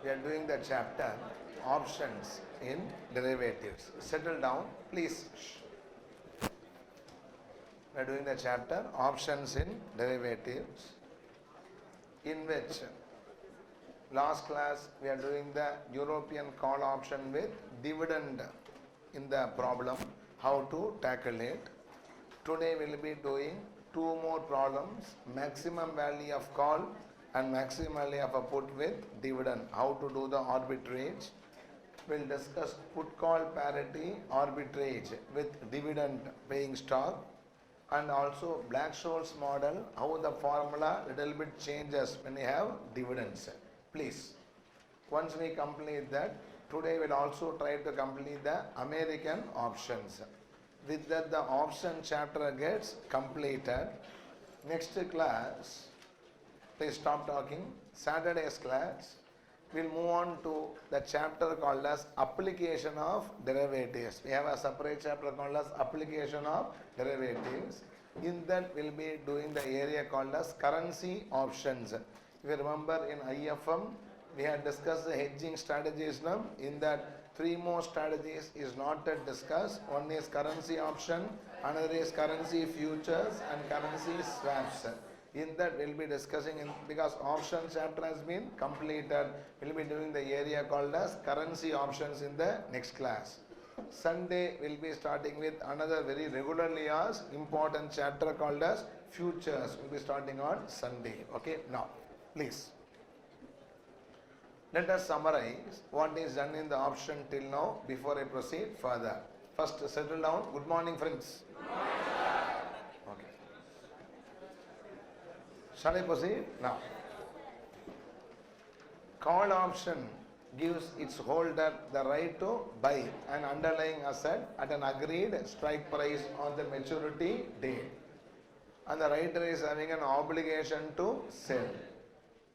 We are doing the chapter options in derivatives. Settle down, please. We are doing the chapter options in derivatives, in which last class we are doing the European call option with dividend in the problem, how to tackle it. Today we will be doing two more problems, maximum value of call and maximum value of a put with dividend, how to do the arbitrage. We will discuss put call parity arbitrage with dividend paying stock, and also Black-Scholes model, how the formula little bit changes when you have dividends. Please, once we complete that, today we will also try to complete the American options. With that, the option chapter gets completed. Next class, please stop talking. Saturday's class, we'll move on to the chapter called as application of derivatives. We have a separate chapter called as application of derivatives. In that, we'll be doing the area called as currency options. If you remember, in IFM, we had discussed the hedging strategies. Now, in that, three more strategies is not yet discussed. One is currency option, another is currency futures, and currency swaps. In that we'll be discussing, because option chapter has been completed, we'll be doing the area called as currency options in the next class. Sunday we'll be starting with another very regularly asked important chapter called as futures. We'll be starting on Sunday. Okay, now please let us summarize what is done in the option till now before I proceed further. First, settle down. Good morning, friends. Okay. Shall I proceed? Now, call option gives its holder the right to buy an underlying asset at an agreed strike price on the maturity date, and the writer is having an obligation to sell.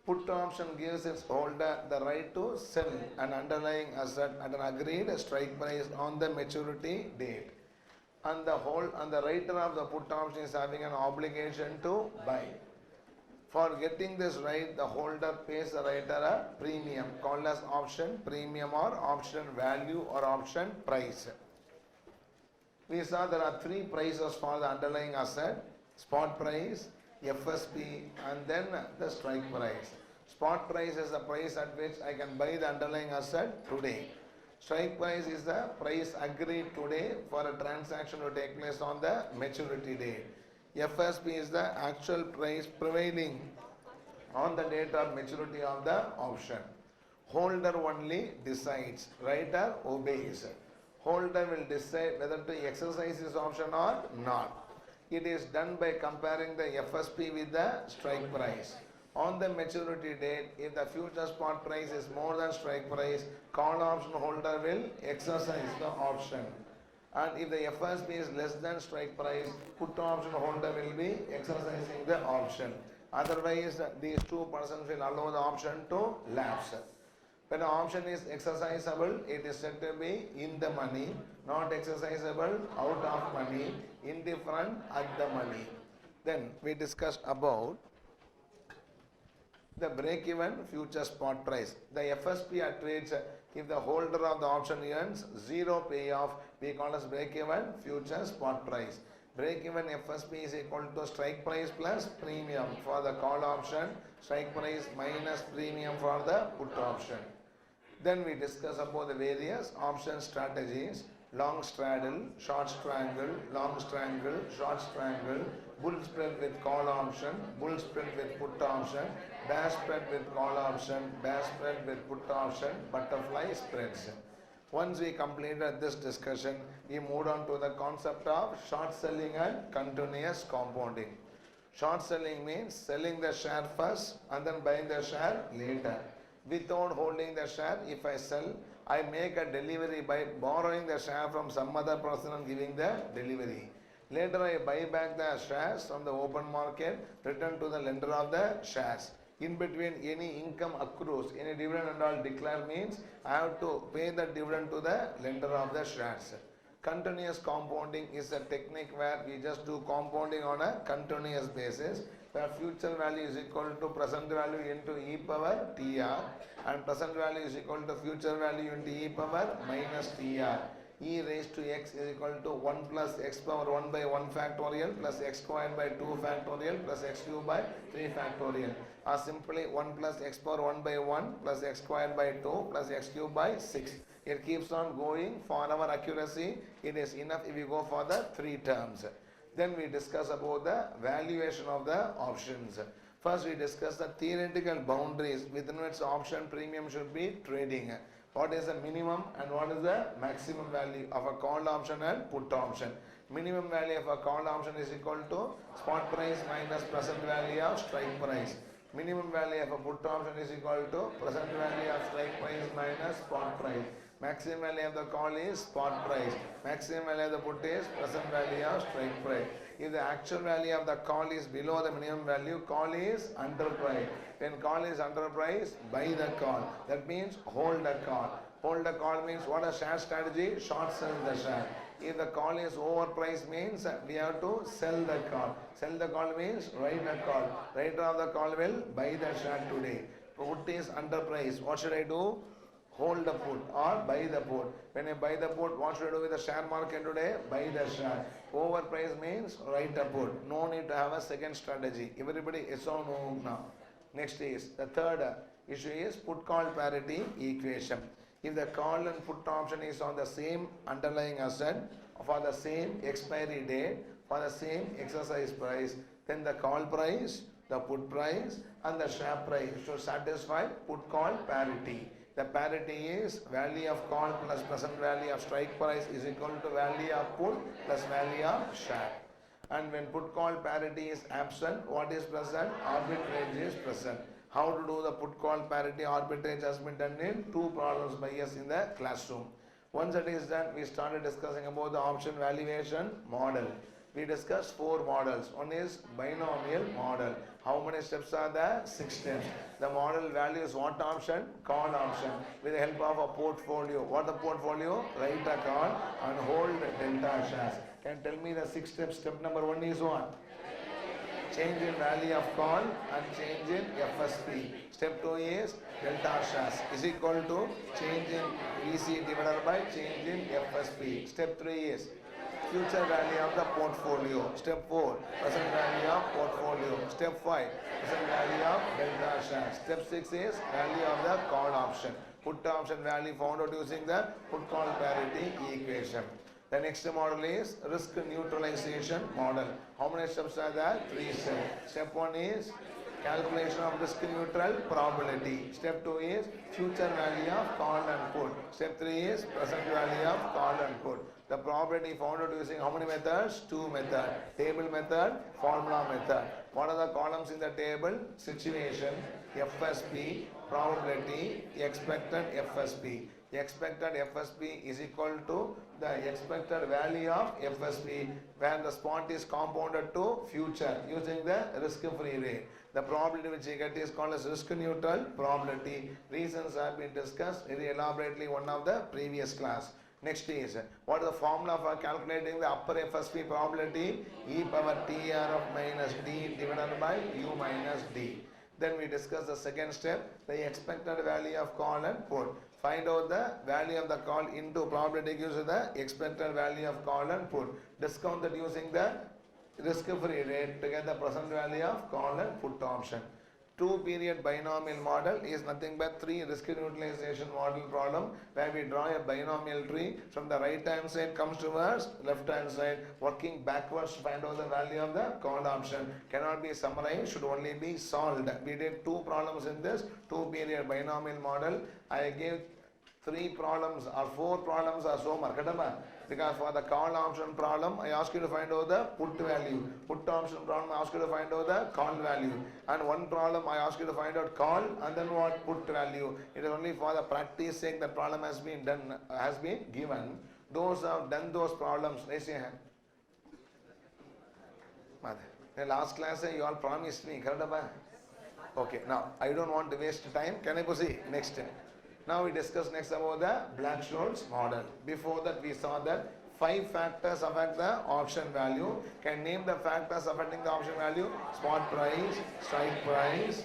Put option gives its holder the right to sell an underlying asset at an agreed strike price on the maturity date, and the writer of the put option is having an obligation to buy. For getting this right, the holder pays the writer a premium called as option premium or option value or option price. We saw there are three prices for the underlying asset: spot price, FSP, and then the strike price. Spot price is the price at which I can buy the underlying asset today. Strike price is the price agreed today for a transaction to take place on the maturity date. FSP is the actual price prevailing on the date of maturity of the option. Holder only decides, writer obeys. Holder will decide whether to exercise this option or not. It is done by comparing the FSP with the strike price. On the maturity date, if the future spot price is more than strike price, call option holder will exercise the option. And if the FSP is less than strike price, put option holder will be exercising the option. Otherwise, these two persons will allow the option to lapse. When the option is exercisable, it is said to be in the money, not exercisable out of money, indifferent at the money. Then we discussed about the break-even future spot price. The FSP at trades, if the holder of the option earns zero payoff, we call as break-even future spot price. Break-even FSP is equal to strike price plus premium for the call option, strike price minus premium for the put option. Then we discuss about the various option strategies: long straddle, short strangle, long strangle, short strangle, bull spread with call option, bull spread with put option, bear spread with call option, bear spread with put option, butterfly spreads. Once we completed this discussion, we moved on to the concept of short selling and continuous compounding. Short selling means selling the share first and then buying the share later. Without holding the share, if I sell, I make a delivery by borrowing the share from some other person and giving the delivery. Later I buy back the shares from the open market, return to the lender of the shares. In between, any income accrues, any dividend and all declare means I have to pay the dividend to the lender of the shares. Continuous compounding is a technique where we just do compounding on a continuous basis, where future value is equal to present value into e power tr, and present value is equal to future value into e power minus tr. E raised to x is equal to 1 plus x power 1 by 1 factorial plus x squared by 2 factorial plus x cubed by 3 factorial, or simply 1 plus x power 1 by 1 plus x squared by 2 plus x cubed by 6. It keeps on going. For our accuracy, it is enough if we go for the 3 terms. Then we discuss about the valuation of the options. First we discuss the theoretical boundaries within which option premium should be trading. What is the minimum and what is the maximum value of a call option and put option? Minimum value of a call option is equal to spot price minus present value of strike price. Minimum value of a put option is equal to present value of strike price minus spot price. Maximum value of the call is spot price. Maximum value of the put is present value of strike price. If the actual value of the call is below the minimum value, call is underpriced. When call is underpriced, buy the call. That means hold the call. Hold the call means what a share strategy? Short sell the share. If the call is overpriced means we have to sell the call. Sell the call means write the call. Writer of the call will buy the share today. Put is underpriced. What should I do? Hold the put or buy the put. When I buy the put, what should I do with the share market today? Buy the share. Overpriced means write a put. No need to have a second strategy. Everybody is on no now. Next is the third issue is put call parity equation. If the call and put option is on the same underlying asset for the same expiry date for the same exercise price, then the call price, the put price and the share price should satisfy put call parity. The parity is value of call plus present value of strike price is equal to value of put plus value of share. And when put call parity is absent, what is present? Arbitrage is present. How to do the put call parity arbitrage has been done in 2 problems by us in the classroom. Once it is done, we started discussing about the option valuation model. We discussed 4 models. One is binomial model. How many steps are there? 6 steps. The model values what option? Call option. With the help of a portfolio. What the portfolio? Write a call and hold delta shares. Can you tell me the 6 steps? Step number 1 is what? Change in value of call and change in FSP. Step 2 is delta shares is equal to change in VC divided by change in FSP. Step 3 is future value of the portfolio. Step 4, present value of portfolio. Step 5, present value of delta shares. Step 6 is value of the call option. Put option value found out using the put call parity equation. The next model is risk neutralization model. How many steps are there? 3 steps. Step 1 is calculation of risk neutral probability. Step 2 is future value of call and put. Step 3 is present value of call and put. The probability found out using how many methods? 2 methods. Table method, formula method. What are the columns in the table? Situation, FSP, probability, expected FSP. Expected FSP is equal to the expected value of FSP where the spot is compounded to future using the risk-free rate. The probability which you get is called as risk neutral probability. Reasons have been discussed very elaborately in one of the previous class. Next is, what is the formula for calculating the upper FSP probability? E power TR of minus D divided by U minus D. Then we discuss the second step, the expected value of call and put. Find out the value of the call into probability gives you the expected value of call and put. Discount that using the risk-free rate to get the present value of call and put option. 2-period binomial model is nothing but 3 risk neutralization model problem where we draw a binomial tree. From the right hand side comes towards left hand side, working backwards to find out the value of the call option. Cannot be summarized, should only be solved. We did 2 problems in this 2-period binomial model. I gave 3 problems or 4 problems or so mark. Because for the call option problem, I ask you to find out the put value. Put option problem, I ask you to find out the call value. And one problem, I ask you to find out call and then what put value. It is only for the practice sake that problem has been done, has been given. Those who have done those problems, raise your hand. In last class, you all promised me. Okay, now I don't want to waste time. Can I proceed? Next. Now we discuss next about the Black-Scholes model. Before that we saw that 5 factors affect the option value. Can name the factors affecting the option value? Spot price, strike price,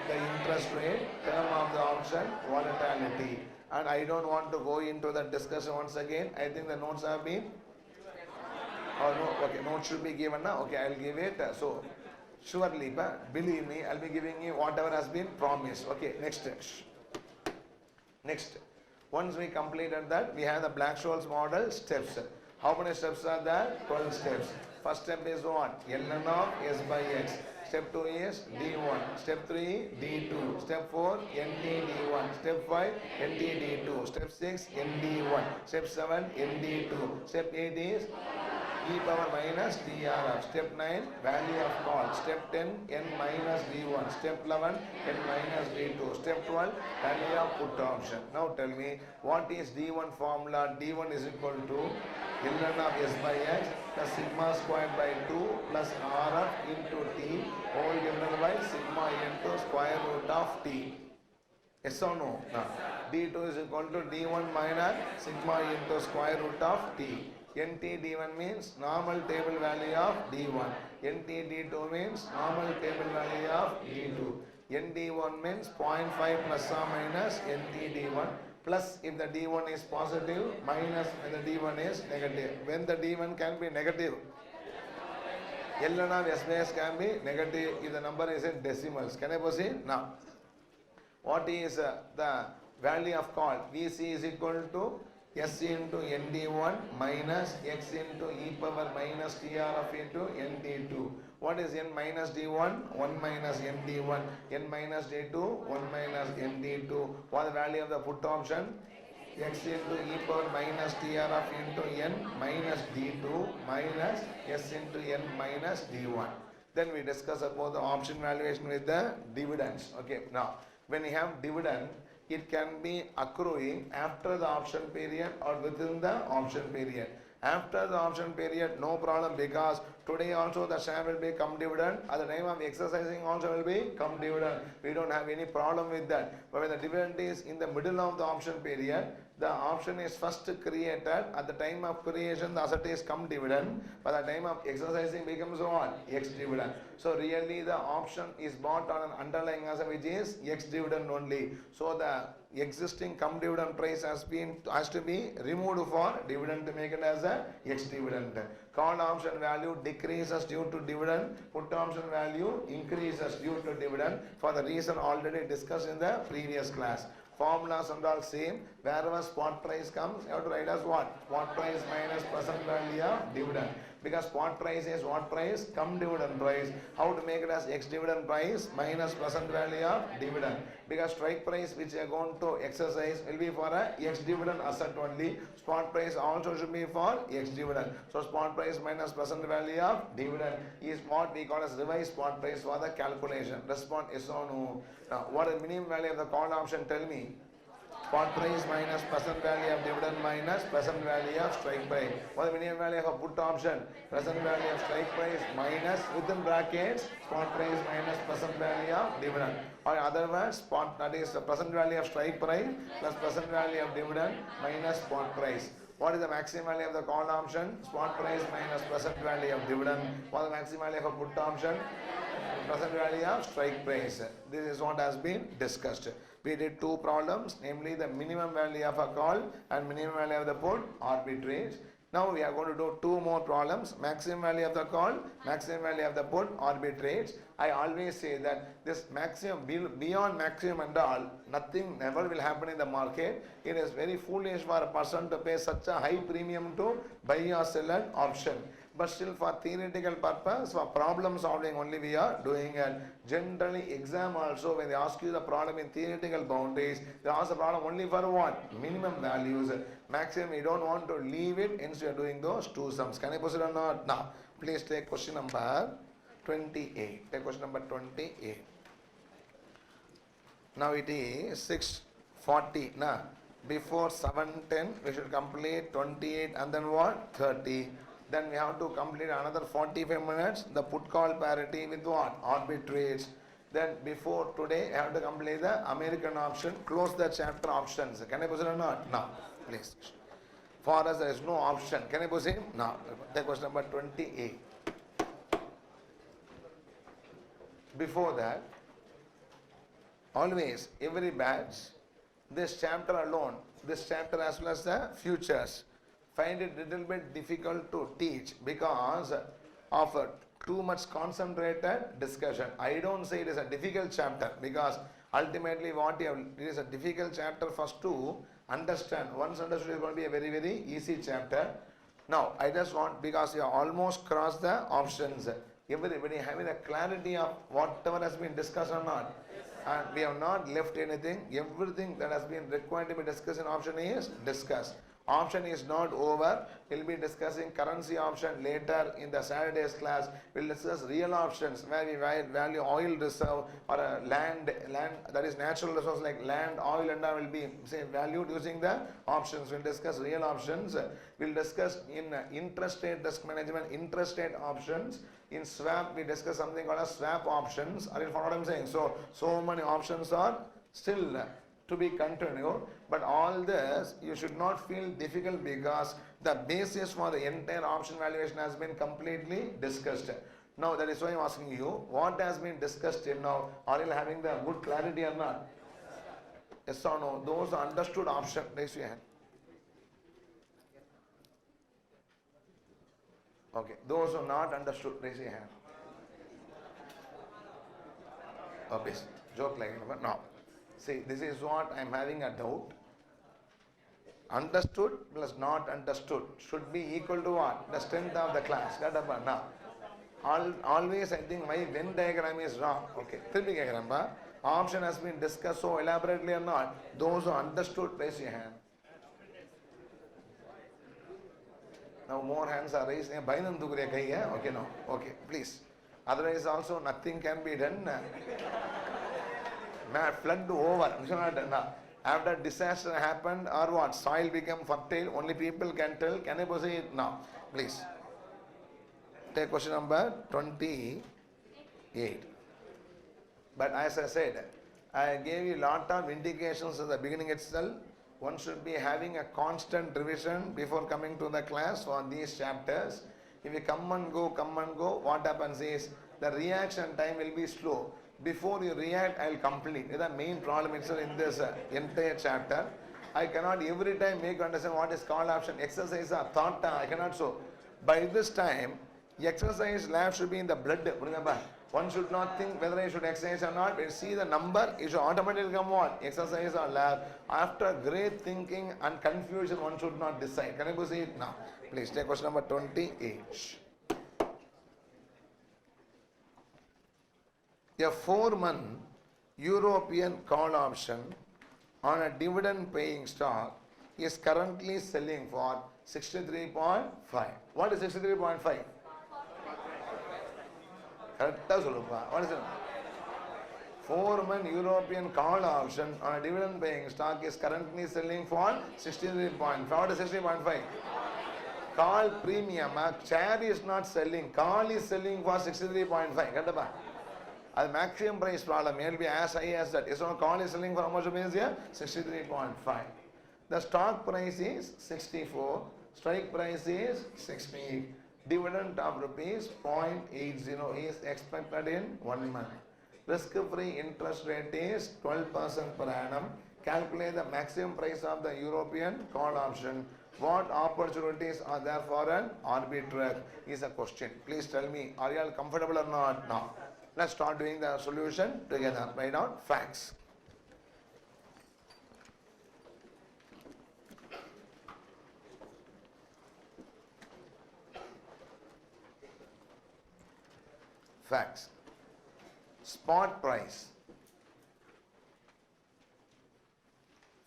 the interest rate, term of the option, volatility. And I don't want to go into the discussion once again. I think the notes have been, oh no, okay, notes should be given now. Okay, I'll give it. So, surely, believe me, I'll be giving you whatever has been promised. Okay, next. Next. Once we completed that, we have the Black-Scholes model steps. How many steps are there? 12 steps. First step is what? ln of S by X. Step 2 is D1. Step 3, D2. Step 4, ND1. Step 5, ND2. Step 6, ND1. Step 7, ND2. Step 8 is e power minus TRF. Step 9, value of call. Step 10, N minus D1. Step 11, N minus D2. Step 12, value of put option. Now tell me, what is D1 formula? D1 is equal to ln of S by X plus sigma squared by 2 plus RF into T whole divided by sigma into square root of T. Yes or no? No. D2 is equal to D1 minus sigma into square root of T. NT D1 means normal table value of D1. NT D2 means normal table value of D2. ND1 means 0.5 plus or minus NT D1. Plus if the D1 is positive, minus when the D1 is negative. When the D1 can be negative, ln of S by S can be negative if the number is in decimals. Can I proceed? Now, what is the value of call? VC is equal to S into ND1 minus X into e power minus TRF into ND2. What is N minus D1? 1 minus ND1. N minus D2? 1 minus ND2. What is the value of the put option? X into e power minus TRF into N minus D2 minus S into N minus D1. Then we discuss about the option valuation with the dividends. Okay, now when you have dividend, it can be accruing after the option period or within the option period. After the option period, no problem, because today also the share will be come dividend. At the time of exercising also will be come dividend. We don't have any problem with that. But when the dividend is in the middle of the option period, the option is first created. At the time of creation, the asset is come dividend. By the time of exercising becomes what? Ex dividend. So really the option is bought on an underlying asset which is ex dividend only. So the existing come dividend price has to be removed for dividend to make it as a ex dividend. Call option value decreases due to dividend. Put option value increases due to dividend for the reason already discussed in the previous class. Formulas and all same. Wherever spot price comes, you have to write as what? Spot price minus present value of dividend. Because spot price is what price? Come dividend price. How to make it as ex dividend price minus present value of dividend? Because strike price which you are going to exercise will be for a ex dividend asset only. Spot price also should be for ex dividend. So spot price minus present value of dividend is what we call as revised spot price for the calculation. Respond yes or no. Now what is the minimum value of the call option? Tell me. Spot price minus present value of dividend minus present value of strike price. What is the minimum value of a put option? Present value of strike price minus within brackets spot price minus present value of dividend. Or other words, spot, that is the present value of strike price plus present value of dividend minus spot price. What is the maximum value of the call option? Spot price minus present value of dividend. What is the maximum value of a put option? Present value of strike price. This is what has been discussed. We did two problems, namely the minimum value of a call and minimum value of the put, arbitrage. Now we are going to do two more problems, maximum value of the call, maximum value of the put, arbitrage. I always say that this maximum, beyond maximum and all, nothing never will happen in the market. It is very foolish for a person to pay such a high premium to buy or sell an option. But still for theoretical purpose, for problem solving only we are doing it. Generally exam also, when they ask you the problem in theoretical boundaries, they ask the problem only for what? Minimum values. Maximum you don't want to leave it, hence you are doing those two sums. Can I proceed or not? Now, please take question number 28. Take question number 28. Now it is 6:40. Now, before 7:10 we should complete 28 and then what? 30. Then we have to complete another 45 minutes, the put call parity with what? Arbitrage. Then before today, I have to complete the American option, close the chapter options. Can I proceed or not? Now, please. For us, there is no option. Can I proceed? Now, take question number 28. Before that, always, every batch, this chapter alone, this chapter as well as the futures, find it little bit difficult to teach because of too much concentrated discussion. I don't say it is a difficult chapter because ultimately what you have, it is a difficult chapter first to understand. Once understood, it is going to be a very, very easy chapter. Now, I just want, because you have almost crossed the options, everybody having a clarity of whatever has been discussed or not. And we have not left anything. Everything that has been required to be discussed in option is discussed. Option is not over. We'll be discussing currency option later in the Saturday's class. We'll discuss real options where we value oil reserve or a land that is natural resource like land, oil and all will be say valued using the options. We'll discuss real options. We'll discuss in interest rate risk management, interest rate options. In swap, we discuss something called as swap options. Are you following what I'm saying? So many options are still to be continued, but all this you should not feel difficult because the basis for the entire option valuation has been completely discussed. Now that is why I'm asking you, what has been discussed till now? Are you having the good clarity or not? Yes or no? Those who understood option, raise your hand. Okay, those who not understood, raise your hand. Okay, joke like that. No. See, this is what I am having a doubt. Understood plus not understood should be equal to what? The strength of the class. Now, always I think my Venn diagram is wrong. Okay, option has been discussed so elaborately or not. Those who understood, raise your hand. Now more hands are raised. Okay, no. Okay, please. Otherwise also nothing can be done. Flood over. After disaster happened or what? Soil become fertile. Only people can tell. Can I proceed now? Please. Take question number 28. But as I said, I gave you a lot of indications at the beginning itself. One should be having a constant revision before coming to the class for these chapters. If you come and go, what happens is the reaction time will be slow. Before you react, I will complete. The main problem is in this entire chapter. I cannot every time make you understand what is call option. Exercise or thought, I cannot show. By this time, exercise lab should be in the blood. Remember, one should not think whether I should exercise or not. When you see the number, it should automatically come what? Exercise or lab. After great thinking and confusion, one should not decide. Can I go see it now? Please take question number 28. A 4-month European call option on a dividend paying stock is currently selling for 63.5. What is 63.5? What is it? 4-month European call option on a dividend paying stock is currently selling for 63.5. What is 63.5? Call premium. Share is not selling. Call is selling for 63.5. The maximum price problem may be as high as that. So call is selling for how much means here? 63.5. The stock price is 64. Strike price is 60. Dividend of rupees 0.80 is expected in 1 month. Risk-free interest rate is 12% per annum. Calculate the maximum price of the European call option. What opportunities are there for an arbitrage is a question. Please tell me, are you all comfortable or not? Now, let's start doing the solution together. Write down facts. Facts. Spot price.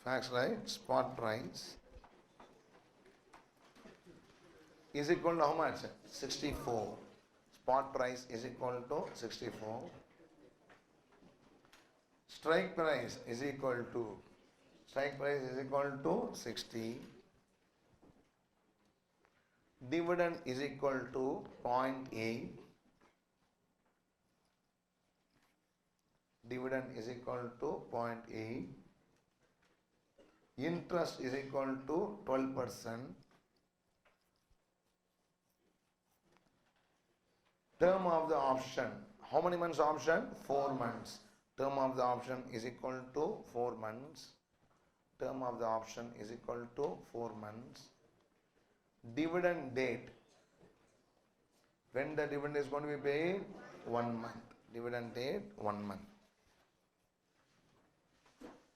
Facts, right? Spot price is equal to how much? 64. Spot price is equal to 64. Strike price is equal to 60. Dividend is equal to 0.8. Dividend is equal to 0.8. Interest is equal to 12%. Term of the option. How many months option? 4 months. Term of the option is equal to 4 months. Term of the option is equal to 4 months. Dividend date. When the dividend is going to be paid? 1 month. Dividend date 1 month.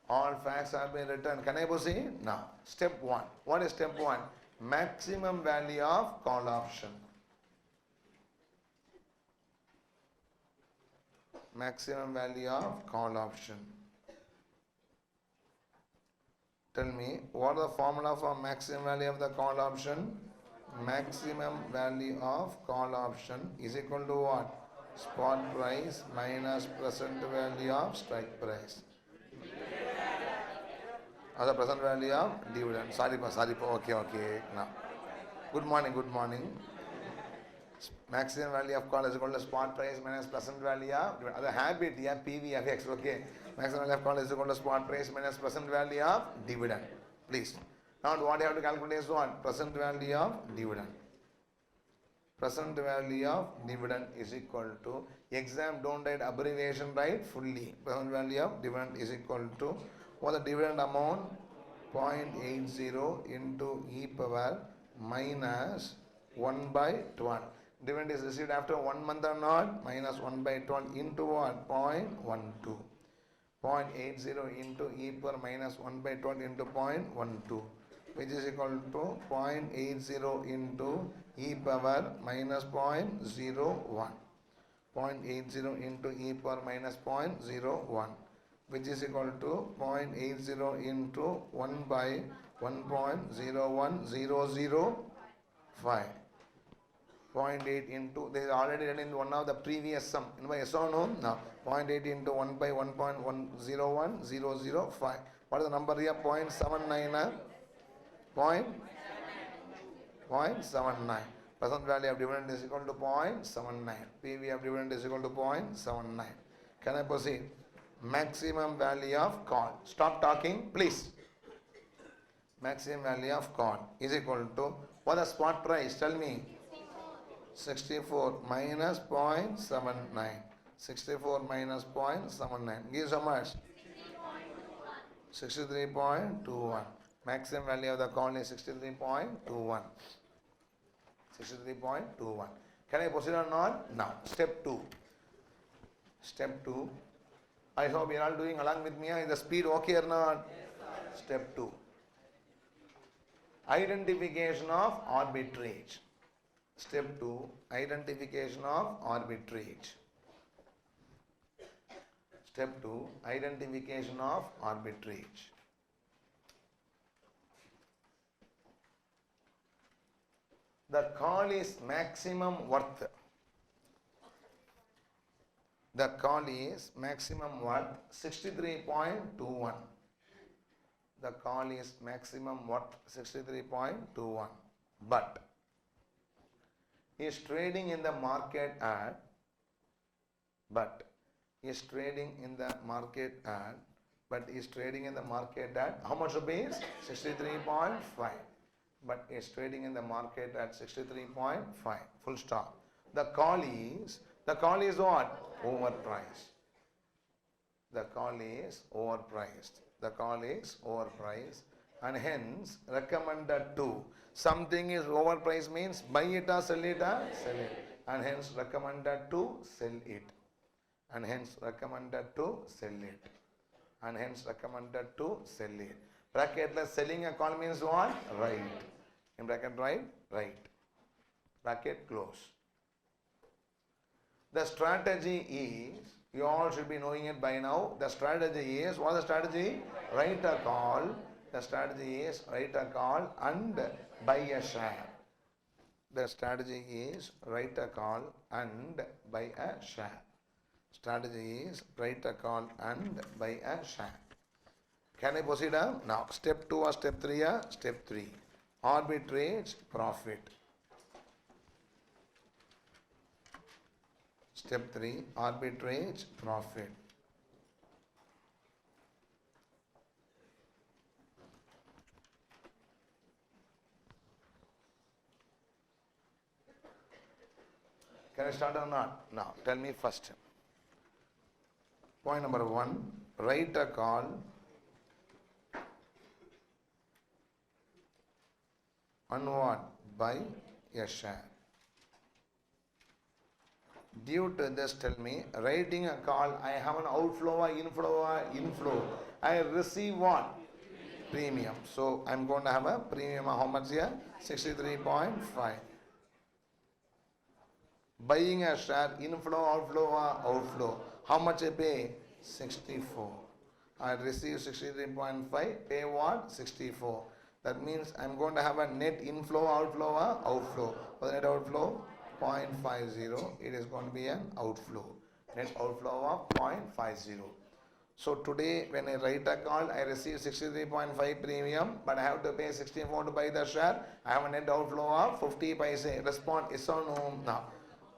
All facts have been written. Can I proceed? Now, step 1. What is step 1? Maximum value of call option. Maximum value of call option. Tell me, what is the formula for maximum value of the call option? Maximum value of call option is equal to what? Spot price minus present value of strike price. Or the present value of dividend. Sorry. Okay. Now, good morning. Maximum value of call is equal to spot price minus present value of dividend. Other habit, yeah, PVFX, okay. Maximum value of call is equal to spot price minus present value of dividend. Please. Now what you have to calculate is what? Present value of dividend. Present value of dividend is equal to, exam don't write abbreviation, right? Fully. Present value of dividend is equal to, what the dividend amount? 0.80 into e power minus 1 by 12. Dividend is received after 1 month or not? Minus 1 by 12 into what? 0.12. 0.80 into e power minus 1 by 12 into 0.12, which is equal to 0.80 into e power minus 0.01. 0.80 into e power minus 0.01, which is equal to 0.80 into 1 by 1.01005. 0.8 into, they is already done in one of the previous sum. Yes or no? No. 0.8 into 1 by 1.101005. What is the number here? 0.79. 0.79. Present value of dividend is equal to 0.79. PV of dividend is equal to 0.79. Can I proceed? Maximum value of call. Stop talking, please. Maximum value of call is equal to, what is the spot price? Tell me. 64 minus 0.79. 64 minus 0.79 gives how much? 63.21. Maximum value of the call is 63.21. 63.21. Can I proceed or not? Now, step 2. Step 2. I hope you are all doing along with me. Is the speed okay or not? Yes, step 2. Identification of arbitrage. Step 2. Identification of arbitrage. Step 2. Identification of arbitrage. The call is maximum worth. The call is maximum worth 63.21. The call is maximum worth 63.21. But is trading in the market at, how much rupees? 63.5. But is trading in the market at 63.5. Full stop. The call is what? Overpriced. The call is overpriced. The call is overpriced and hence recommended to. Something is overpriced means buy it or sell it or sell it. And hence recommended to sell it. And hence recommended to sell it. And hence recommended to sell it. Bracketless selling a call means what? Right. In bracket right? Right. Bracket close. The strategy is, you all should be knowing it by now. The strategy is, what is the strategy? Write a call. The strategy is write a call and buy a share. The strategy is write a call and buy a share. Strategy is write a call and buy a share. Can I proceed now? Step 2 or step 3? Step 3. Arbitrage profit. Step 3. Arbitrage profit. Can I start or not? Now, tell me first. Point number 1, write a call on what? By a share. Due to this, tell me, writing a call, I have an outflow or inflow. I receive what? Premium. So, I'm going to have a premium of how much here? 63.5. Buying a share, inflow, outflow. How much I pay? 64. I receive 63.5, pay what? 64. That means I'm going to have a net inflow, outflow. For the net outflow, 0.50. It is going to be an outflow. Net outflow of 0.50. So today when I write a call, I receive 63.5 premium, but I have to pay 64 to buy the share. I have a net outflow of 50 paise. Respond yes or no. Now,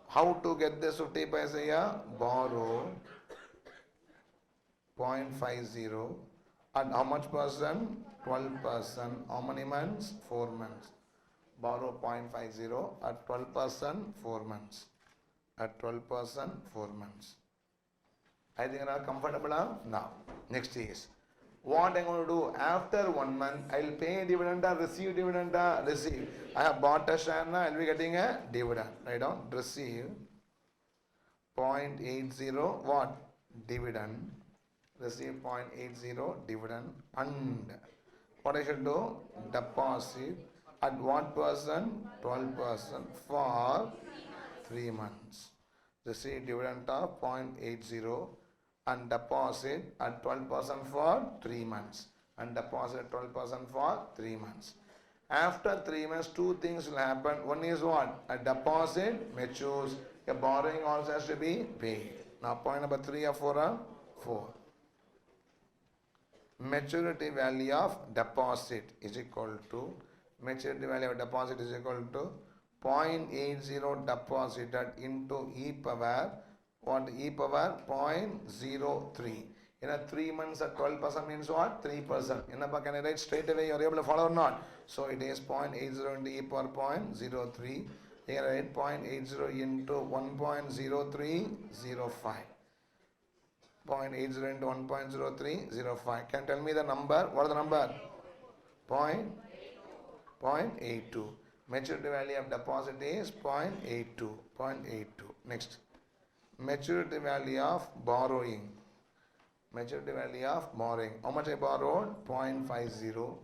how to get this 50 paise here? Borrow 0.50 at how much percent? 12%. How many months? 4 months. Borrow 0.50 at 12%, 4 months. At 12%, 4 months. I think you are comfortable now. Next is what I'm going to do after 1 month. I'll pay dividend or receive dividend. Receive. I have bought a share now. I'll be getting a dividend. Write down. Receive 0.80 what? Dividend. Receive 0.80 dividend. And what I should do? Deposit at what percent? 12% for 3 months. Receive dividend of 0.80 and deposit at 12% for 3 months. And deposit 12% for 3 months. After 3 months, 2 things will happen. One is what? A deposit matures. A borrowing also has to be paid. Now point number 3 or 4? 4. Maturity value of deposit is equal to, maturity value of deposit is equal to 0.80 deposited into e power, what? E power 0.03. In a 3 months at 12% means what? 3%. In a can I write straight away? You are able to follow or not? So it is 0.80 into e power 0.03. Here I write 0.80 into 1.0305. 0.80 into 1.0305. Can you tell me the number? What is the number? 0.82. Maturity value of deposit is 0.82. 0.82. Next. Maturity value of borrowing. Maturity value of borrowing. How much I borrowed? 0.50.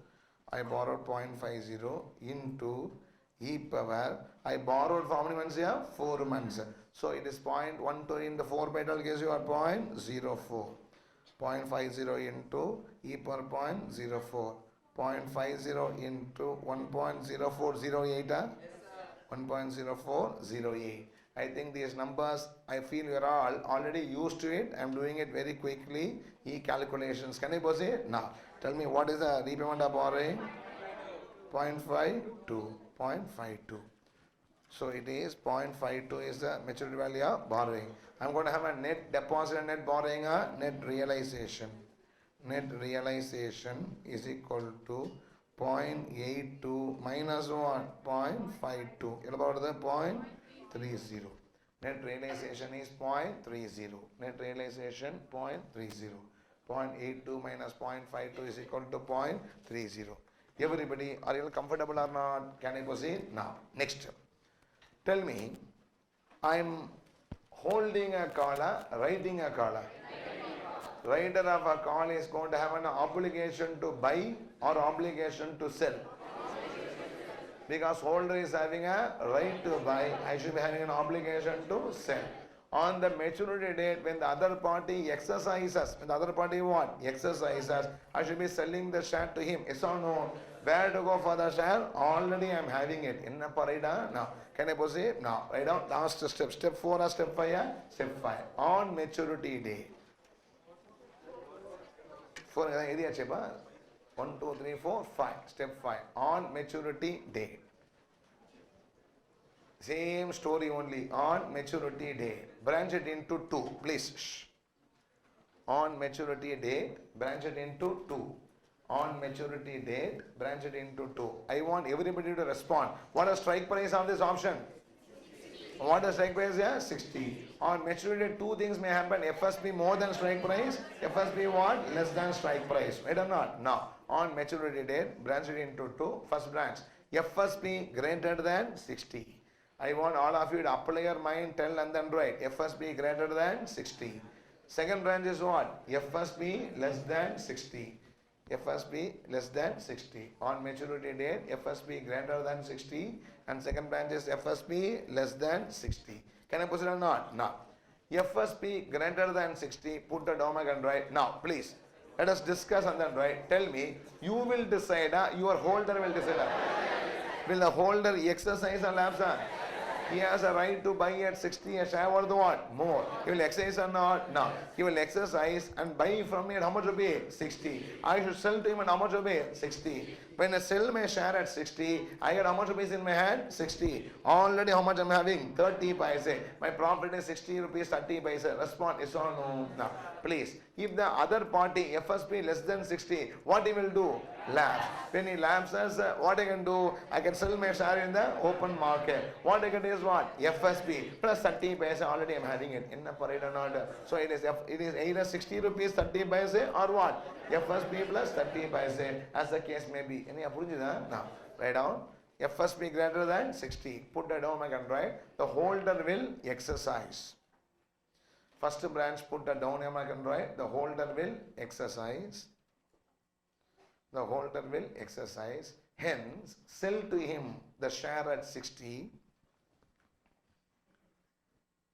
I borrowed 0.50 into e power. I borrowed for how many months here? 4 months. So it is 0.12 into 4 by 12 gives you a 0.04. 0.50 into e power 0.04. 0.50 into 1.0408. 1.0408. I think these numbers, I feel you are all already used to it. I am doing it very quickly. E calculations. Can you proceed? Now, tell me what is the repayment of borrowing? 0.52. 0.52. So it is 0.52 is the maturity value of borrowing. I am going to have a net deposit and net borrowing, net realization. Net realization is equal to 0.82 minus what? 0.52. About the 0.30. Net realization is 0.30. Net realization 0.30. 0.82 minus 0.52 is equal to 0.30. Everybody, are you comfortable or not? Can I proceed? Now, next. Tell me, I am holding a caller, writing a caller. Writer of a call is going to have an obligation to buy or obligation to sell. Because holder is having a right to buy, I should be having an obligation to sell. On the maturity date, when the other party exercises, when the other party what? Exercises, I should be selling the share to him. Yes or no? Where to go for the share? Already I am having it. In a parida? Now, can I proceed? Now, write down last step. Step 4 or step 5? Step 5. On maturity date. 4 area chepa. 1, 2, 3, 4, 5. Step 5. On maturity date. Same story only. On maturity date. Branch it into 2. Please. Shh. On maturity date, branch it into 2. On maturity date, branch it into 2. I want everybody to respond. What is strike price of this option? What the strike price here? 60. On maturity, two things may happen. FSP more than strike price. FSP what? Less than strike price. Right or not? Now, on maturity date, branch it into two. First branch, FSP greater than 60. I want all of you to apply your mind, tell and then write. FSP greater than 60. Second branch is what? FSP less than 60. FSP less than 60. On maturity date, FSP greater than 60. And second branch is FSP less than 60. Can I put it or not? No. FSP greater than 60, put the domain and write. Now, please, let us discuss and then write. Tell me, you will decide, your holder will decide. Will the holder exercise or lapse? He has a right to buy at 60 a share worth what? More. He will exercise or not? No. He will exercise and buy from me at how much rupee? 60. I should sell to him at how much rupee? 60. When I sell my share at 60, I get how much rupees in my hand? 60. Already how much I am having? 30 paise. My profit is 60 rupees 30 paise. Respond yes or no? No. Please. If the other party FSP less than 60, what he will do? Lapse. When he lapses, what I can do? I can sell my share in the open market. What I can do is what? FSP plus 30 paise. Already I am having it. In the parade or not. So it is either 60 rupees 30 paise or what? FSP plus 30 paise as the case may be. Any apurujida? Now write down. FSP greater than 60. Put that down. I can write. The holder will exercise. First branch, put the down. I can write. The holder will exercise. The holder will exercise. Hence, sell to him the share at 60.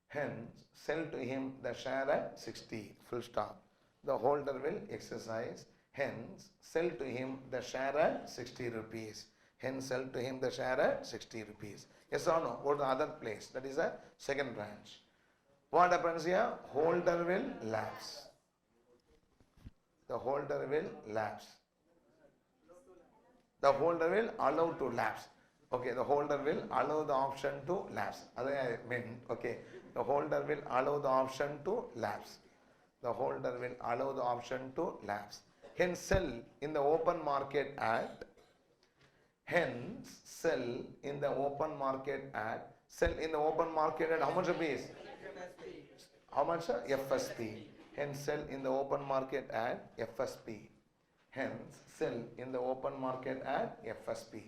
Hence, sell to him the share at 60. Full stop. The holder will exercise. Hence, sell to him the share at 60 rupees. Hence, sell to him the share at 60 rupees. Yes or no? Go to the other place. That is a second branch. What happens here? Holder will lapse. The holder will lapse. The holder will allow to lapse. Okay, the holder will allow the option to lapse. That's what I meant. Okay, the holder will allow the option to lapse. The holder will allow the option to lapse. Hence, sell in the open market at. Hence, sell in the open market at. Sell in the open market at how much rupees? How much? FSP. Hence, sell in the open market at FSP. Hence, sell in the open market at FSP.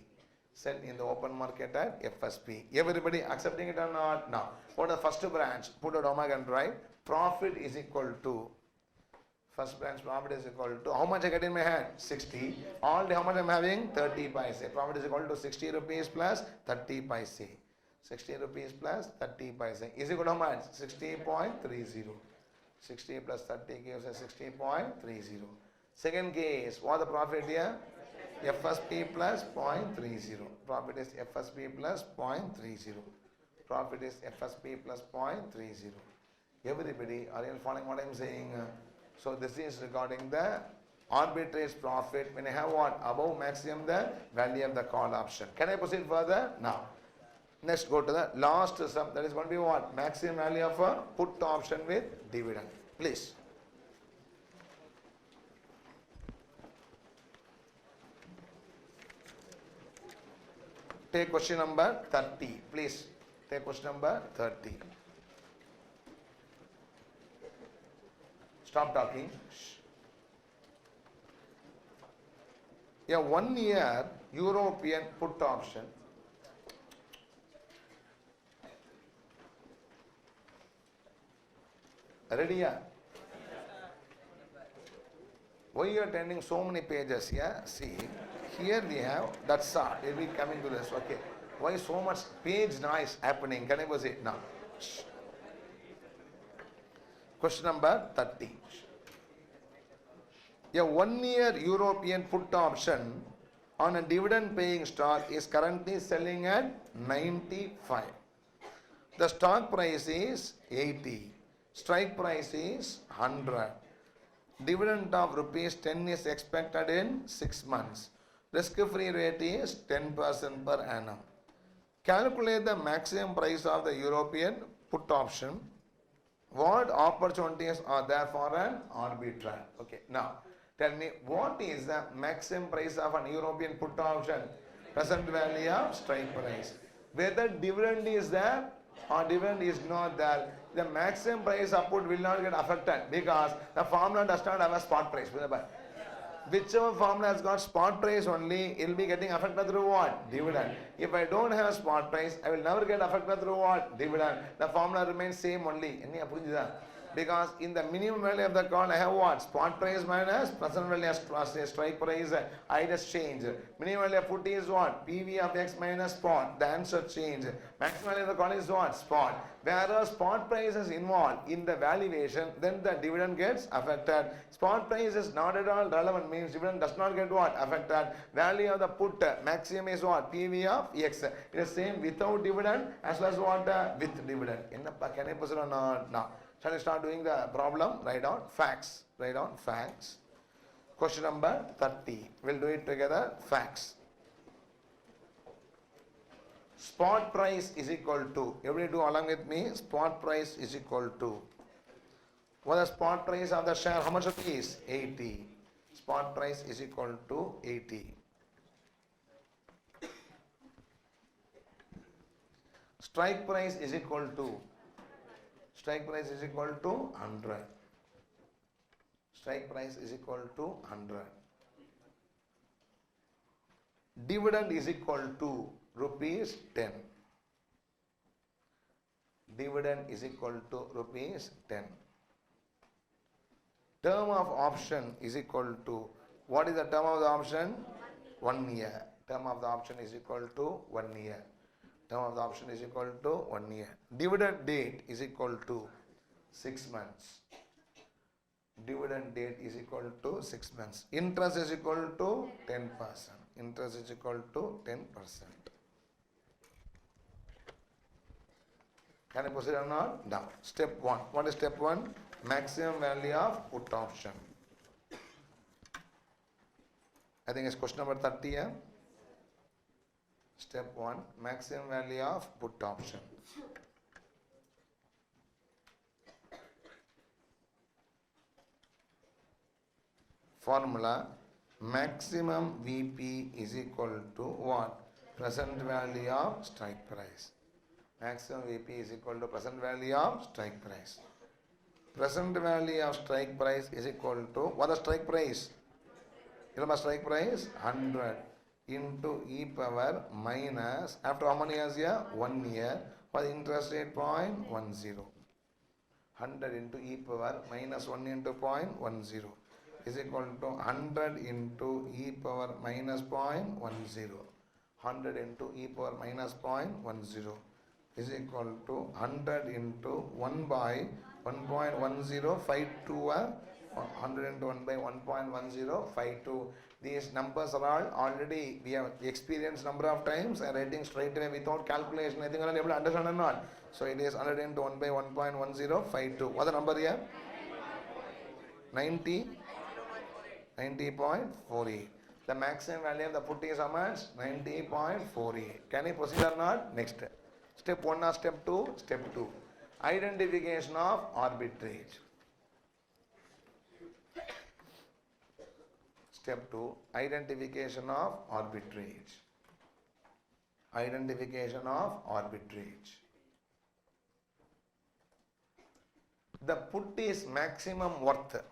Sell in the open market at FSP. Everybody accepting it or not? Now, for the first branch, put a omega and write. Profit is equal to. First branch profit is equal to. How much I get in my hand? 60. All day how much I am having? 30 paise. Profit is equal to 60 rupees plus 30 paise. 60 rupees plus 30 paise. Is equal to how much? 60.30. 60 plus 30 gives us 60.30. Second case, what the profit here? FSP plus 0.30. Profit is FSP plus 0.30. Profit is FSP plus 0.30. Everybody, are you following what I am saying? So this is regarding the arbitrage profit when I have what? Above maximum the value of the call option. Can I proceed further? Now. Next go to the last sum, that is going to be what? Maximum value of a put option with dividend. Please. Take question number 30. Please. Take question number 30. Stop talking. A 1 year European put option. Ready? Yeah? Why you are turning so many pages here? See, here we have, that's all. It will be coming to this. Okay. Why so much page noise happening? Can I go say now? Question number 30. A 1 year European put option on a dividend paying stock is currently selling at 95. The stock price is 80. Strike price is 100. Dividend of rupees 10 is expected in 6 months. Risk-free rate is 10% per annum. Calculate the maximum price of the European put option. What opportunities are there for an arbitrage? Okay, now tell me what is the maximum price of an European put option? Present value of strike price. Whether dividend is there or dividend is not there, the maximum price of put will not get affected because the formula does not have a spot price. Whichever formula has got spot price only, it will be getting affected through what? Dividend. If I don't have spot price, I will never get affected through what? Dividend. The formula remains same only. Because in the minimum value of the call, I have what? Spot price minus present value as strike price. I just change. Minimum value of put is what? PV of X minus spot. The answer change. Maximum value of the call is what? Spot. Whereas spot price is involved in the valuation, then the dividend gets affected. Spot price is not at all relevant, means dividend does not get what? Affected. Value of the put maximum is what? PV of X. It is same without dividend as well as what? With dividend. Can I put it or not? No. Shall we start doing the problem? Write down facts. Write down facts. Question number 30. We'll do it together. Facts. Spot price is equal to, everybody do along with me, spot price is equal to, what is the spot price of the share? How much it is? 80. Spot price is equal to 80. Strike price is equal to, strike price is equal to 100. Strike price is equal to 100. Dividend is equal to rupees 10. Dividend is equal to rupees 10. Term of option is equal to, what is the term of the option? 1 year. Term of the option is equal to 1 year. Term of the option is equal to 1 year. Dividend date is equal to 6 months. Dividend date is equal to 6 months. Interest is equal to 10%. Interest is equal to 10%. Can I proceed or not? Now, step 1. What is step 1? Maximum value of put option. I think it's question number 30 here. Step 1. Maximum value of put option. Formula: maximum VP is equal to what? Present value of strike price. Maximum VP is equal to present value of strike price. Present value of strike price is equal to, what is strike price? Strike price 100 into e power minus, after how many years here? 1 year. For the interest rate 0.10. 100 into e power minus 1 into 0.10 is equal to 100 into e power minus 0.10. 100 into e power minus 0.10 is equal to 100 into 1 by 1.1052. 100 into 1 by 1.1052. These numbers are all already we have experienced number of times. I am writing straight away without calculation. I think you are able to understand or not. So it is 100 into 1 by 1.1052. What is the number here? 90.48. The maximum value of the put is how much? 90.48. Can I proceed or not? Next. Step 1 or step 2? Step 2. Identification of arbitrage. Step 2. Identification of arbitrage. Identification of arbitrage. The put is maximum worth.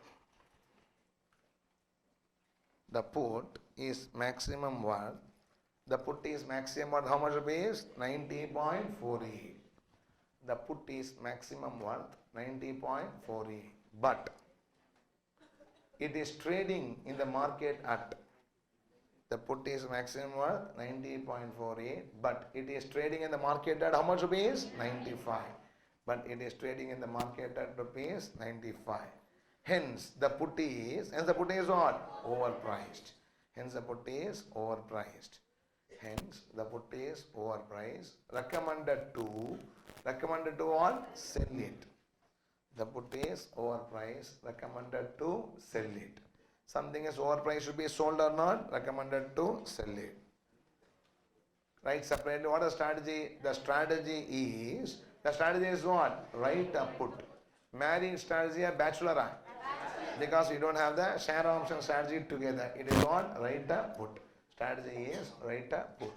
The put is maximum worth. The put is maximum worth. How much rupees? 90.48. The put is maximum worth 90.48. But it is trading in the market at, the put is maximum worth 90.48, but it is trading in the market at how much rupees? 95. But it is trading in the market at rupees 95. Hence the put is what? Overpriced. Hence the put is overpriced. Hence the put is overpriced. Recommended to what? Sell it. The put is overpriced. Recommended to sell it. Something is overpriced, should be sold or not? Recommended to sell it. Right, separately. What is strategy? The strategy is what? Write a put. Married strategy or bachelor? Because we don't have the share option strategy together. It is what? Write a put. Strategy is write a put.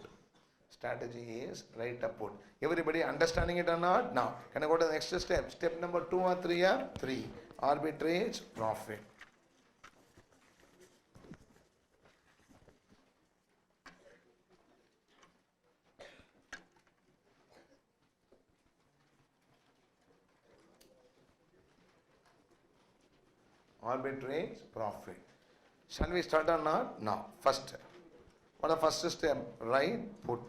Strategy is write a put. Everybody understanding it or not? Now, can I go to the next step? Step number 2 or 3? 3. Arbitrage profit. Arbitrage profit. Shall we start or not? Now, first. What is the first step? Write put.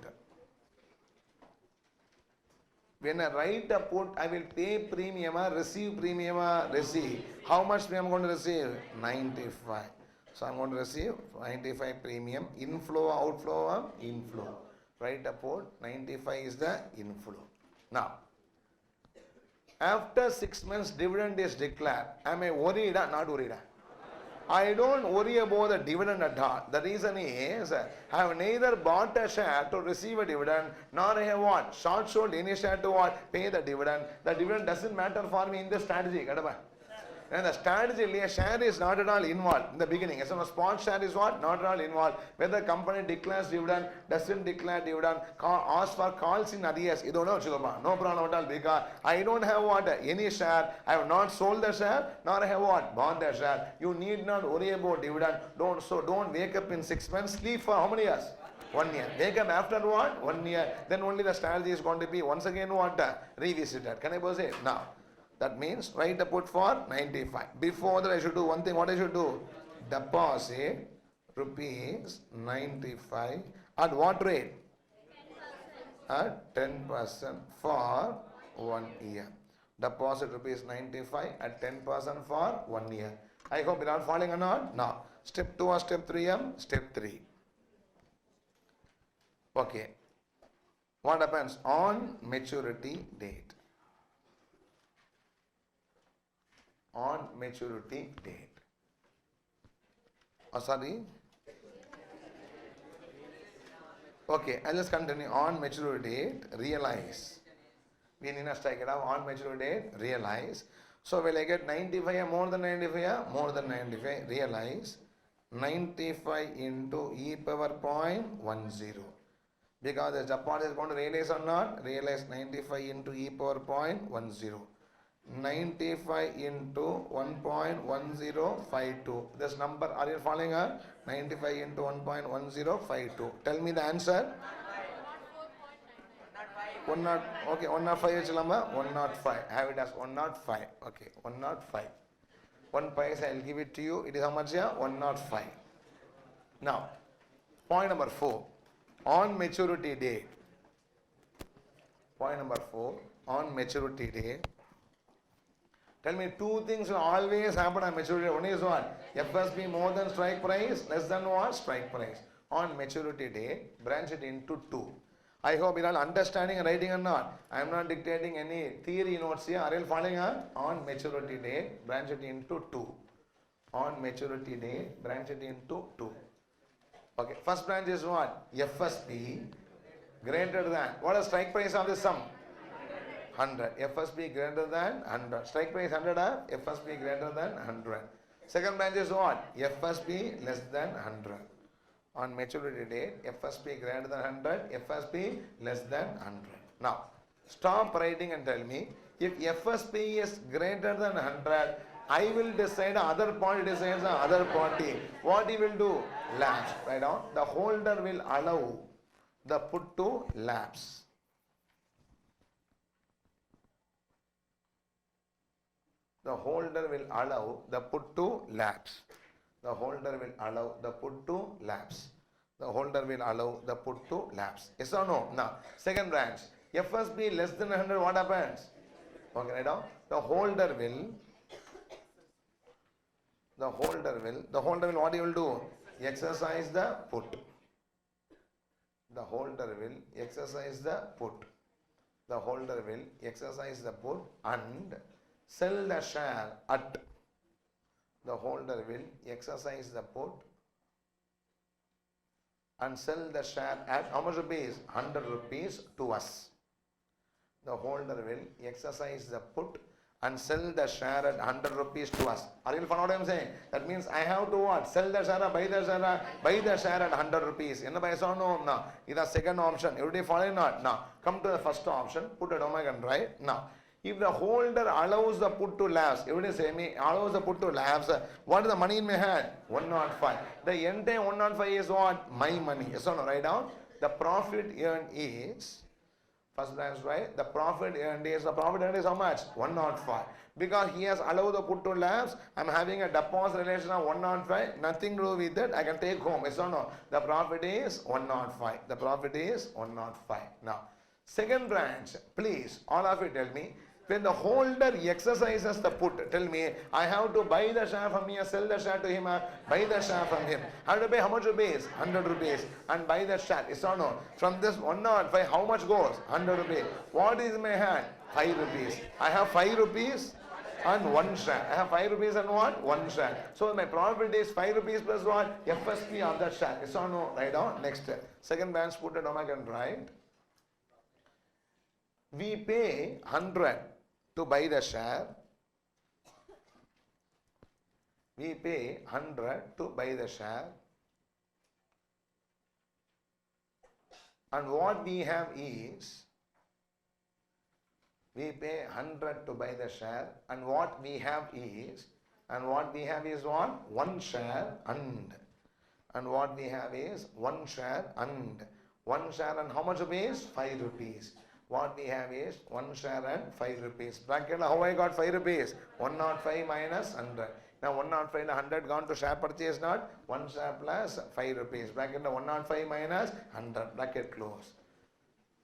When I write a put, I will pay premium, receive premium, receive. How much premium I am going to receive? 95. So I am going to receive 95 premium. Inflow, outflow, inflow. Write a put, 95 is the inflow. Now, after 6 months dividend is declared, am I worried or not worried? I don't worry about the dividend at all. The reason is, I have neither bought a share to receive a dividend, nor I have what? Short sold any share to what? Pay the dividend. The dividend doesn't matter for me in the strategy. And the strategy, a share is not at all involved in the beginning. So a spot share is what? Not at all involved. Whether the company declares dividend, doesn't declare dividend, ask for calls in arrears. You don't know, no problem at all, because I don't have what? Any share. I have not sold the share, nor I have what? Bought the share. You need not worry about dividend. Don't wake up in 6 months. Sleep for how many years? 1 year. Wake up after what? 1 year. Then only the strategy is going to be once again what? Revisited. Can I proceed? Now. That means write a put for 95. Before that I should do one thing. What I should do? Deposit rupees 95 at what rate? 10%. At 10% for 1 year. Deposit rupees 95 at 10% for 1 year. I hope you are following or not. Now, step 2 or step 3? Step 3. Okay. What happens on maturity date? On maturity date. Oh, sorry. Okay, I'll just continue. On maturity date, realize. We need to strike it out. On maturity date, realize. So will I get 95 more than 95? More than 95. Realize 95 into e power 0.10. Because the Japan is going to realize or not? Realize 95 into e power 0.10. 95 into 1.1052. This number, are you following her? 95 into 1.1052. Tell me the answer. 105 is 105. Have it as 105. Okay, 105. 1 paisa, I will give it to you. It is how much here? 105. Now, point number 4. On maturity date. Point number 4. On maturity date. Tell me, 2 things will always happen on maturity. One is what? FSP more than strike price, less than what? Strike price. On maturity date, branch it into 2. I hope you are understanding and writing or not. I am not dictating any theory notes here. Are you following her? On maturity date, branch it into 2. On maturity date, branch it into 2. Okay, first branch is what? FSP greater than. What is strike price of this sum? 100. FSP greater than 100. Strike price 100, FSP greater than 100. Second branch is what? FSP less than 100. On maturity date, FSP greater than 100, FSP less than 100. Now, stop writing and tell me, if FSP is greater than 100, I will decide, other party decides the other party. What he will do? Lapse. Write down. The holder will allow the put to lapse. The holder will allow the put to lapse. The holder will allow the put to lapse. The holder will allow the put to lapse. Yes or no? Now, second branch. FSP less than 100, what happens? Okay, write down. The holder will, what he will do? Exercise the put. The holder will exercise the put. The holder will exercise the put and sell the share at. The holder will exercise the put and sell the share at how much rupees? 100 rupees to us. The holder will exercise the put and sell the share at 100 rupees to us. Are you following what I am saying? That means I have to what? Sell the share, buy the share at 100 rupees. Enna buy so no? No. This is the second option. Everybody following not? No. Come to the first option. Put it omega and right? Now, if the holder allows the put to lapse, everybody say me, allows the put to lapse, what is the money in my hand? 105. The entire 105 is what? My money. Yes or no? Write down. The profit earned is, first branch, right? The profit earned is how much? 105. Because he has allowed the put to lapse, I am having a deposit relation of 105, nothing to do with it, I can take home. Yes or no? The profit is 105. The profit is 105. Now, second branch, please, all of you tell me, when the holder exercises the put, tell me, I have to buy the share from him, sell the share to him, buy the share from him. I have to pay how much rupees? 100 rupees. And buy the share. Yes or no? From this 105, how much goes? 100 rupees. What is in my hand? 5 rupees. I have 5 rupees and 1 share. I have 5 rupees and what? 1 share. So my profit is 5 rupees plus what? FSP on that share. Yes or no? Write down. Next. Second branch, put it on my can write. We pay 100 to buy the share. We pay 100 to buy the share. And what we have is, we pay 100 to buy the share, and what we have is what? 1 share and what we have is 1 share and 1 share and how much rupees? 5 rupees. What we have is 1 share and 5 rupees. Bracket, how I got 5 rupees? 105 minus 100. Now 105 and 100 gone to share purchase not? 1 share plus 5 rupees. Bracket 105 minus 100. Bracket close.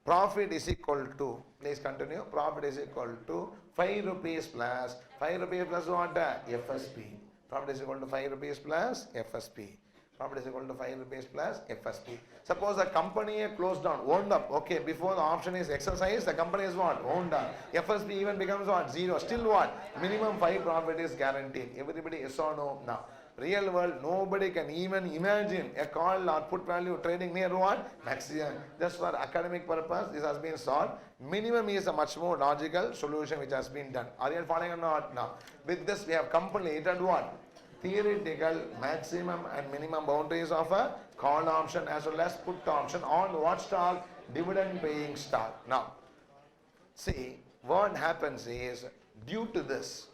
Profit is equal to, please continue, profit is equal to 5 rupees plus what? FSP. Profit is equal to 5 rupees plus FSP. Profit is equal to 5 rupees plus FSP. Suppose the company closed down, wound up. Okay, before the option is exercised, the company is what? Wound up. FSP even becomes what? 0. Still what? Minimum 5 profit is guaranteed. Everybody yes or no? Now, real world, nobody can even imagine a call or put value trading near what? Maximum. Just for academic purpose, this has been solved. Minimum is a much more logical solution which has been done. Are you following or not? Now, with this we have completed what? Theoretical maximum and minimum boundaries of a call option as well as put option on what stock? Dividend paying stock. Now, see, what happens is, due to this,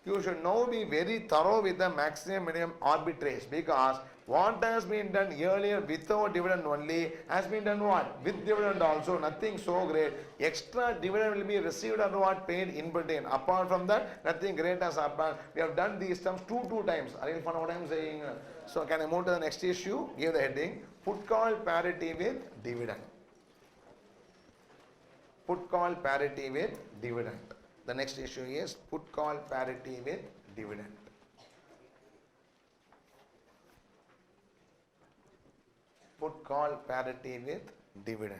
you should now be very thorough with the maximum minimum arbitrage, because what has been done earlier without dividend only has been done what? With dividend also, nothing so great. Extra dividend will be received or what? Paid in between. Apart from that, nothing great has happened. We have done these terms two times. Are you following what I am saying? So can I move to the next issue? Give the heading. Put call parity with dividend. Put call parity with dividend. The next issue is put call parity with dividend. Put call parity with dividend.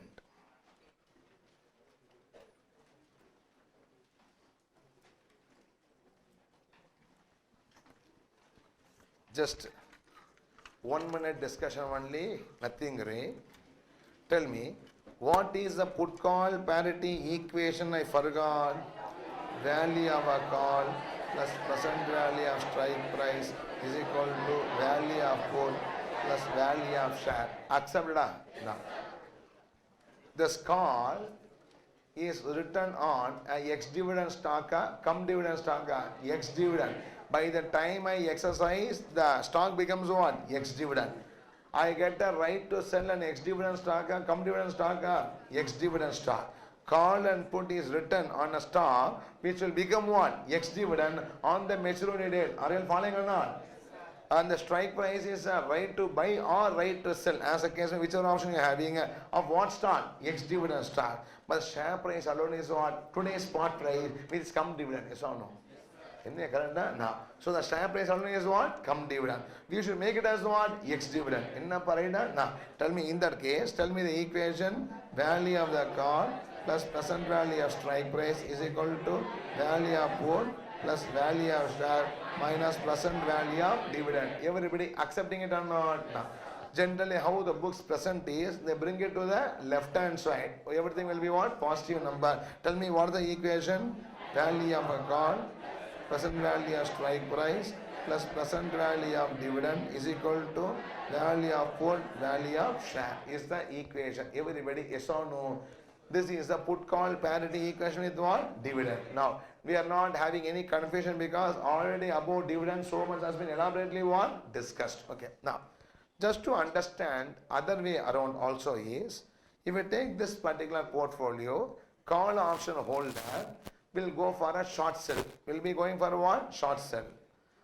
Just 1 minute discussion only, nothing great. Tell me, what is the put call parity equation? I forgot. Value of a call plus present value of strike price is equal to value of put plus value of share. Accepted? No. This call is written on a ex-dividend stock, cum dividend stock, ex-dividend. By the time I exercise, the stock becomes what? Ex-dividend. I get the right to sell an ex-dividend stock, cum dividend stock, ex-dividend stock. Call and put is written on a stock which will become what? Ex-dividend on the maturity date. Are you following or not? And the strike price is a right to buy or right to sell, as a case, whichever option you are having, of what stock? Ex-dividend stock. But share price alone is what? Today's spot price, which is cum dividend. Yes or no? No. So the share price alone is what? Cum dividend. We should make it as what? Ex-dividend. No. Tell me, in that case, tell me the equation. Value of the call plus present value of strike price is equal to value of put plus value of share minus present value of dividend. Everybody accepting it or not? No. Generally, how the books present is, they bring it to the left hand side. Everything will be what? Positive number. Tell me what is the equation? value of a call, present value of strike price plus present value of dividend is equal to value of put, value of share is the equation. Everybody, yes or no? This is the put call parity equation with what? Dividend. Now, we are not having any confusion because already about dividend so much has been elaborately what? Discussed. Okay. Now, just to understand other way around also is, if we take this particular portfolio, call option holder will go for a short sell. Will be going for what? Short sell.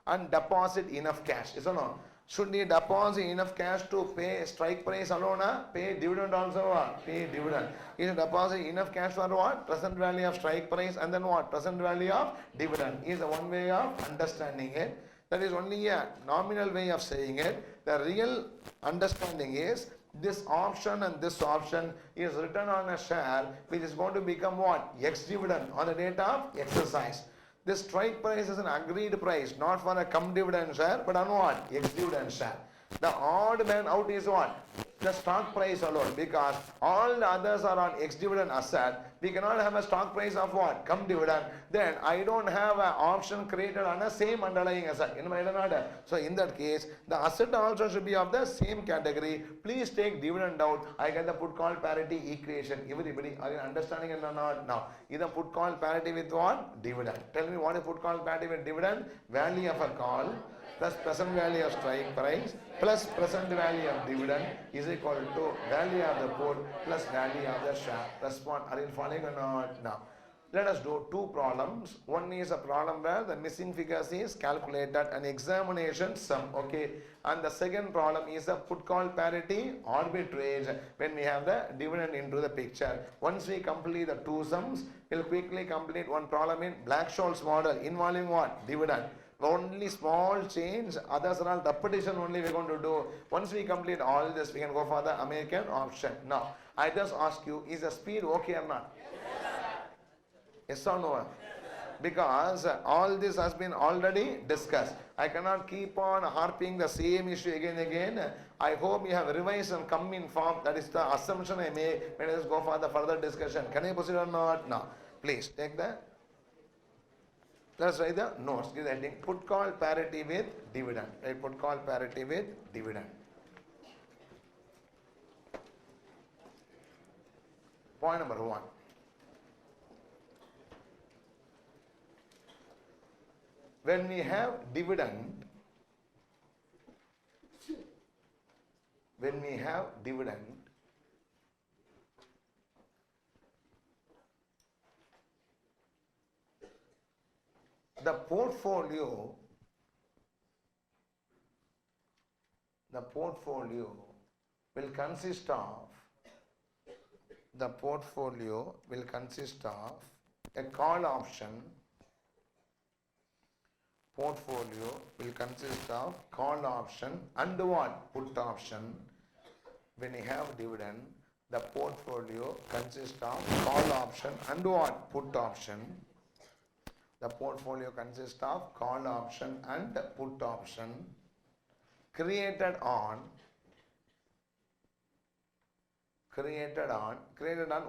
And deposit enough cash. Is or no? Should he deposit enough cash to pay strike price alone? Pay dividend also? Pay dividend. He should deposit enough cash for what? Present value of strike price and then what? Present value of dividend. Is one way of understanding it. That is only a nominal way of saying it. The real understanding is this option and this option is written on a share which is going to become what? Ex-dividend on the date of exercise. This strike price is an agreed price, not for a cum dividend share, but on what? Ex-dividend share. The odd man out is what? The stock price alone, because all the others are on ex-dividend asset. We cannot have a stock price of what? Cum dividend. Then I don't have an option created on the same underlying asset. So in that case, the asset also should be of the same category. Please take dividend out. I get the put call parity equation. Everybody, are you understanding it or not? Now, either put call parity with what? Dividend. Tell me what is put call parity with dividend? Value of a call plus present value of strike price plus present value of dividend is equal to value of the put plus value of the share. Respond. Are you following or not? Now, let us do two problems. One is a problem where the missing figures is calculated an examination sum. Okay. And the second problem is a put call parity arbitrage when we have the dividend into the picture. Once we complete the two sums, we'll quickly complete one problem in Black-Scholes model involving what? Dividend. Only small change, others are all repetition only we're going to do. Once we complete all this, we can go for the American option. Now, I just ask you, is the speed okay or not? Yes or no? Because all this has been already discussed. I cannot keep on harping the same issue again and again. I hope you have revised and come in form. That is the assumption I made when I just go for the further discussion. Can I proceed or not? No. Please take that. Let's write the notes. Give the heading. Put call parity with dividend. Right? Put call parity with dividend. Point number 1. When we have dividend, the portfolio will consist of a call option. Portfolio will consist of call option and what? Put option. When you have dividend, the portfolio consists of call option and what? Put option. The portfolio consists of call option and put option created on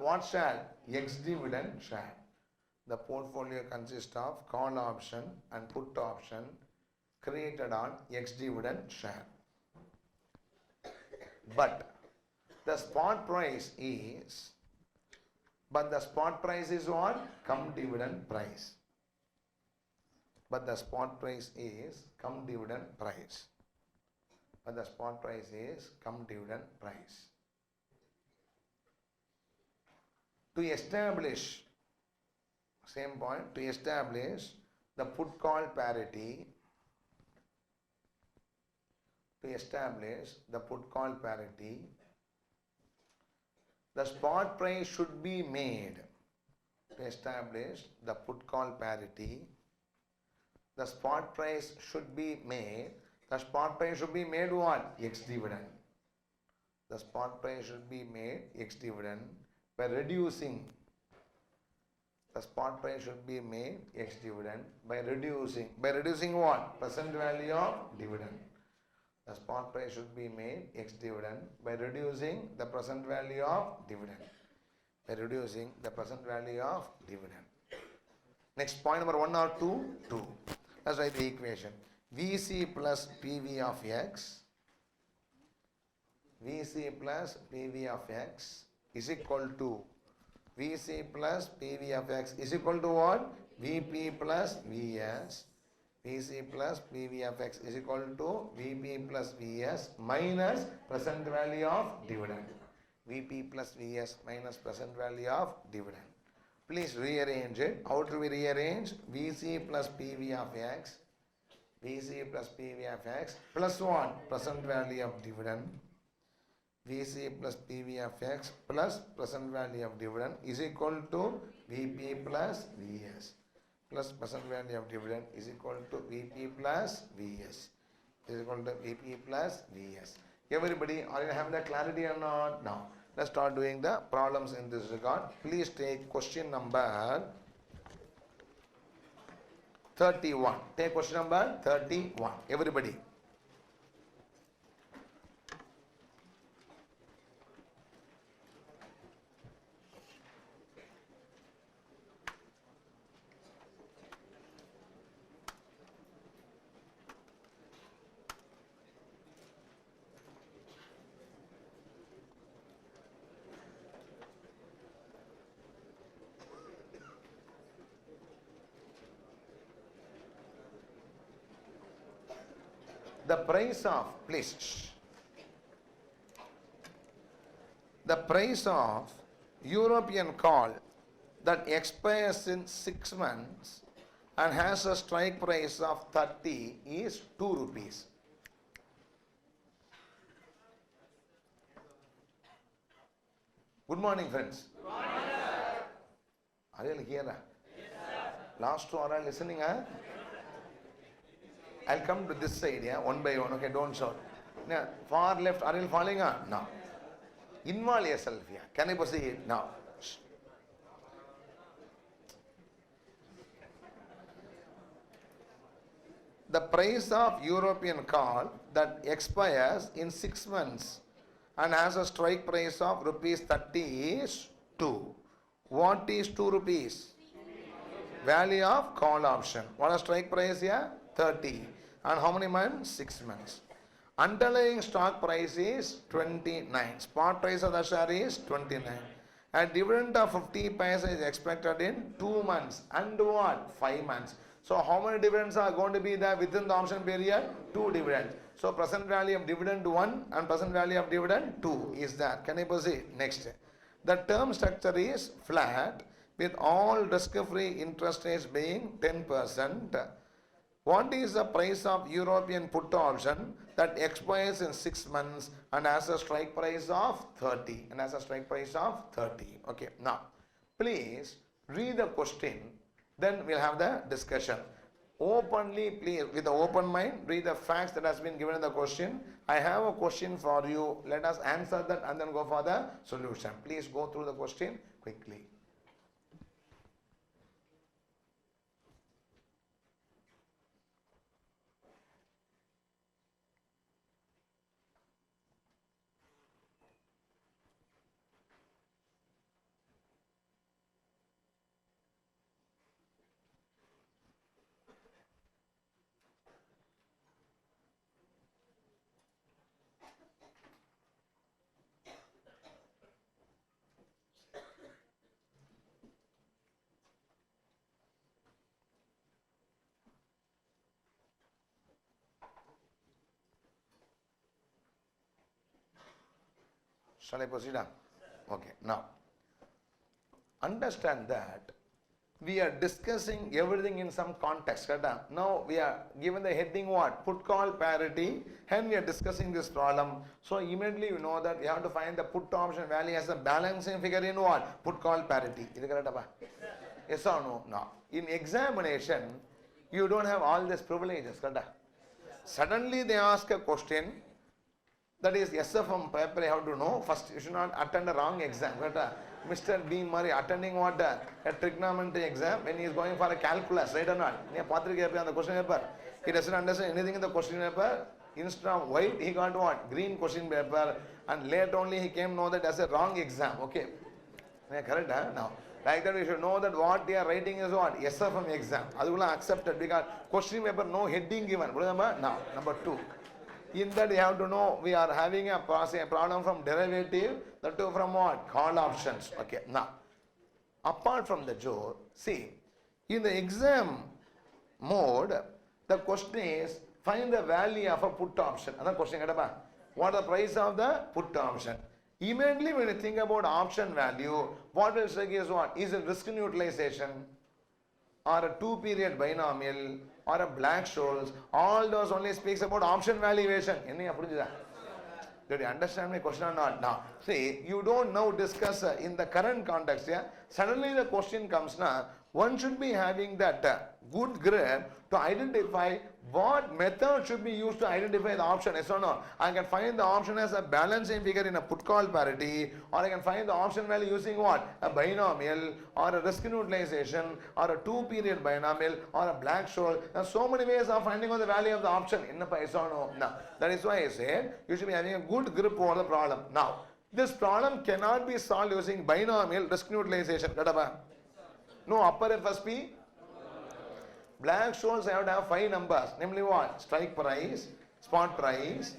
what share? Ex-dividend share. The portfolio consists of call option and put option created on ex-dividend share. But the spot price is what? Cum dividend price. But the spot price is cum dividend price. To establish, same point, to establish the put call parity, the spot price should be made. To establish the put call parity, the spot price should be made. The spot price should be made what? Ex-dividend. The spot price should be made ex-dividend by reducing. The spot price should be made ex-dividend by reducing. By reducing what? Present value of dividend. The spot price should be made ex-dividend by reducing the present value of dividend. Next, point number 1 or 2? 2. Let's write the equation. VC plus PV of X, VC plus PV of X is equal to VC plus PV of X is equal to what? VP plus VS. VC plus PV of X is equal to VP plus VS minus present value of dividend. VP plus VS minus present value of dividend. Please rearrange it. How do we rearrange? VC plus PV of X, VC plus PV of X plus what? Present value of dividend. VC plus PV of X plus present value of dividend is equal to VP plus VS plus present value of dividend is equal to VP plus VS is equal to VP plus VS. Everybody, are you having the clarity or not? Now, let's start doing the problems in this regard. Please take question number 31. Take question number 31. Everybody. The price of, please, the price of European coal that expires in 6 months and has a strike price of 30 is 2 rupees. Good morning, friends. Good morning, sir. Are you all here? Yes, sir. Last two are listening, huh? I'll come to this side, yeah, one by one, okay, don't shout. Now, far left, are you following on? No. Involve yourself here. Can I proceed? No. The price of European coal that expires in 6 months and has a strike price of rupees 30 is 2. What is 2 rupees? Value of call option. What is strike price here? 30. And how many months? 6 months. Underlying stock price is 29. Spot price of the share is 29. A dividend of 50 paisa is expected in 2 months. And what? 5 months. So how many dividends are going to be there within the option period? 2 dividends. So present value of dividend 1 and present value of dividend 2 is there. Can I proceed? Next. The term structure is flat with all risk-free interest rates being 10%. What is the price of European put option that expires in 6 months and has a strike price of 30? And has a strike price of 30. Okay. Now, please read the question. Then we'll have the discussion. Openly, please, with an open mind, read the facts that has been given in the question. I have a question for you. Let us answer that and then go for the solution. Please go through the question quickly. Shall I proceed on? Okay. Now, understand that we are discussing everything in some context. Now we are given the heading what? Put call parity, and we are discussing this problem. So immediately you know that we have to find the put option value as a balancing figure in what? Put call parity. Is it correct? Yes or no? No. In examination, you don't have all these privileges. Suddenly they ask a question. That is SFM paper, you have to know. First, you should not attend a wrong exam. Mr. B. Murray attending what? A trigonometry exam when he is going for a calculus, right or not? On the question paper. He doesn't understand anything in the question paper. Instead of white, he got what? Green question paper. And later only he came to know that as a wrong exam. Okay. Correct? Now, Like that, we should know that what they are writing is what? SFM exam. That will accepted because question paper no heading given. Now, number 2. In that you have to know we are having a problem from derivative, the 2 from what? Call options. Okay, now, apart from the joke, see, in the exam mode, the question is find the value of a put option. That's the question. What is the price of the put option? Immediately when you think about option value, what will strike is what? Is it risk neutralization or a 2-period binomial or a Black-Scholes? All those only speaks about option valuation. Did you understand my question or not? Now, see, you don't now discuss in the current context. Yeah? Suddenly the question comes now, one should be having that good grip to identify what method should be used to identify the option. Yes or no? I can find the option as a balancing figure in a put call parity, or I can find the option value using what? A binomial, or a risk neutralization, or a 2-period binomial, or a Black-Scholes. There are so many ways of finding out the value of the option. Yes or no? Now, that is why I said you should be having a good grip over the problem. Now, this problem cannot be solved using binomial risk neutralization. No upper FSP. Black-Scholes have to have 5 numbers, namely what? Strike price, spot price,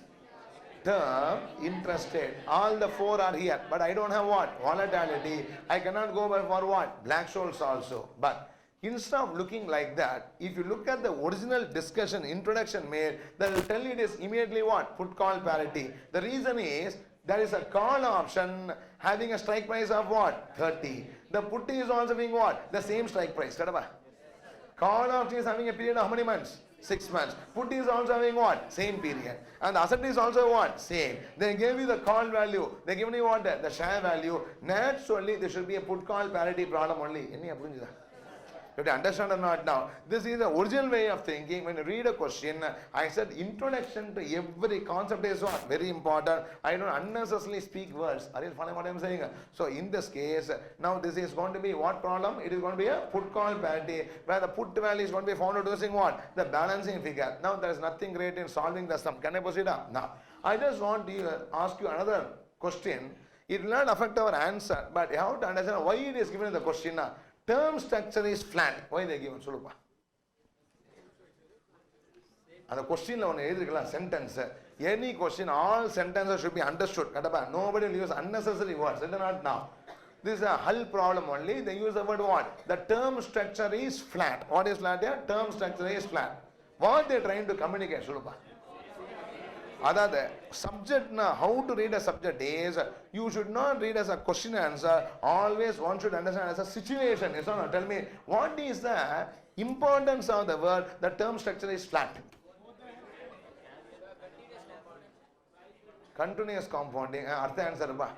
term, interest rate. All the 4 are here, but I don't have what? Volatility. I cannot go by for what? Black-Scholes also. But instead of looking like that, if you look at the original discussion, introduction made, that will tell you it is immediately what? Put call parity. The reason is, there is a call option having a strike price of what? 30. The put is also being what? The same strike price. Call option is having a period of how many months? 6 months. Put is also having what? Same period. And the asset is also what? Same. They gave you the call value. They give you what? The share value. Naturally, there should be a put call parity problem only. You have to understand or not now. This is the original way of thinking. When you read a question, I said introduction to every concept is what? Very important. I don't unnecessarily speak words. Are you following what I am saying? So in this case, now this is going to be what problem? It is going to be a put call parity where the put value is going to be found out using what? The balancing figure. Now there is nothing great in solving the sum. Can I proceed up? Now, I just want to ask you another question. It will not affect our answer, but you have to understand why it is given in the question. Term structure is flat. Why they given? Solupa. And the question sentence. Any question, all sentences should be understood. Nobody will use unnecessary words. Not now. This is a hull problem only. They use the word what? The term structure is flat. What is flat here? Term structure is flat. What they are trying to communicate? Sulupa. The subject, how to read a subject is, you should not read as a question answer, always one should understand as a situation. Yes or no? Tell me, what is the importance of the word, the term structure is flat? Continuous compounding, artha answer ba.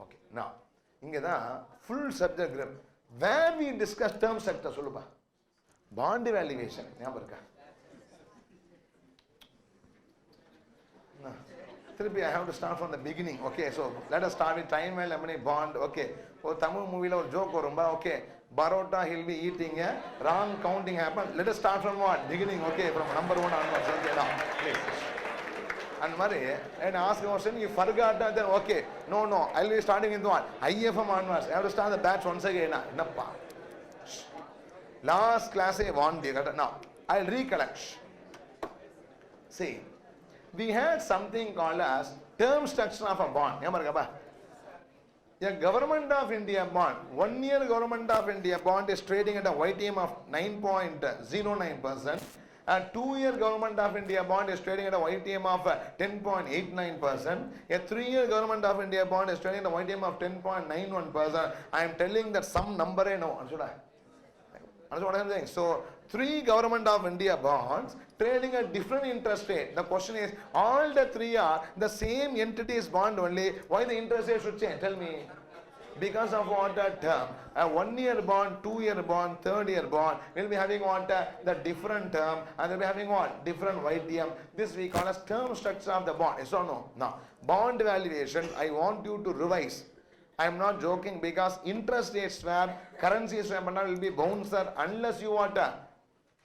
Okay, now, inga full subject grip. Where we discuss term structure, solupa. Bond evaluation, I have to start from the beginning. Okay, so let us start with time and money bond. Okay, so Tamil movie or joke or okay, Barota he'll be eating a wrong counting happen. Let us start from what? Beginning. Okay, from number 1 onwards. Okay, now please. And Murray, and ask a question. You forgot that, then okay. No, I'll be starting in what? IFM onwards. I have to start the batch once again. Last class I won. Now I'll recollect. See. We had something called as term structure of a bond. A Government of India bond, 1 year Government of India bond is trading at a YTM of 9.09%. A 2 year Government of India bond is trading at a YTM of 10.89%. A 3 year Government of India bond is trading at a YTM of 10.91%. I am telling that some number I know. That's what I am saying. So, 3 Government of India bonds trading at different interest rate. The question is, all the 3 are the same entity's bond only. Why the interest rate should change? Tell me. Because of what term? A 1 year bond, 2 year bond, 3rd year bond will be having what the different term, and they will be having what different YTM. This we call as term structure of the bond. Yes or no? Now, bond valuation. I want you to revise. I am not joking because interest rate swap, currency swap will be bouncer unless you want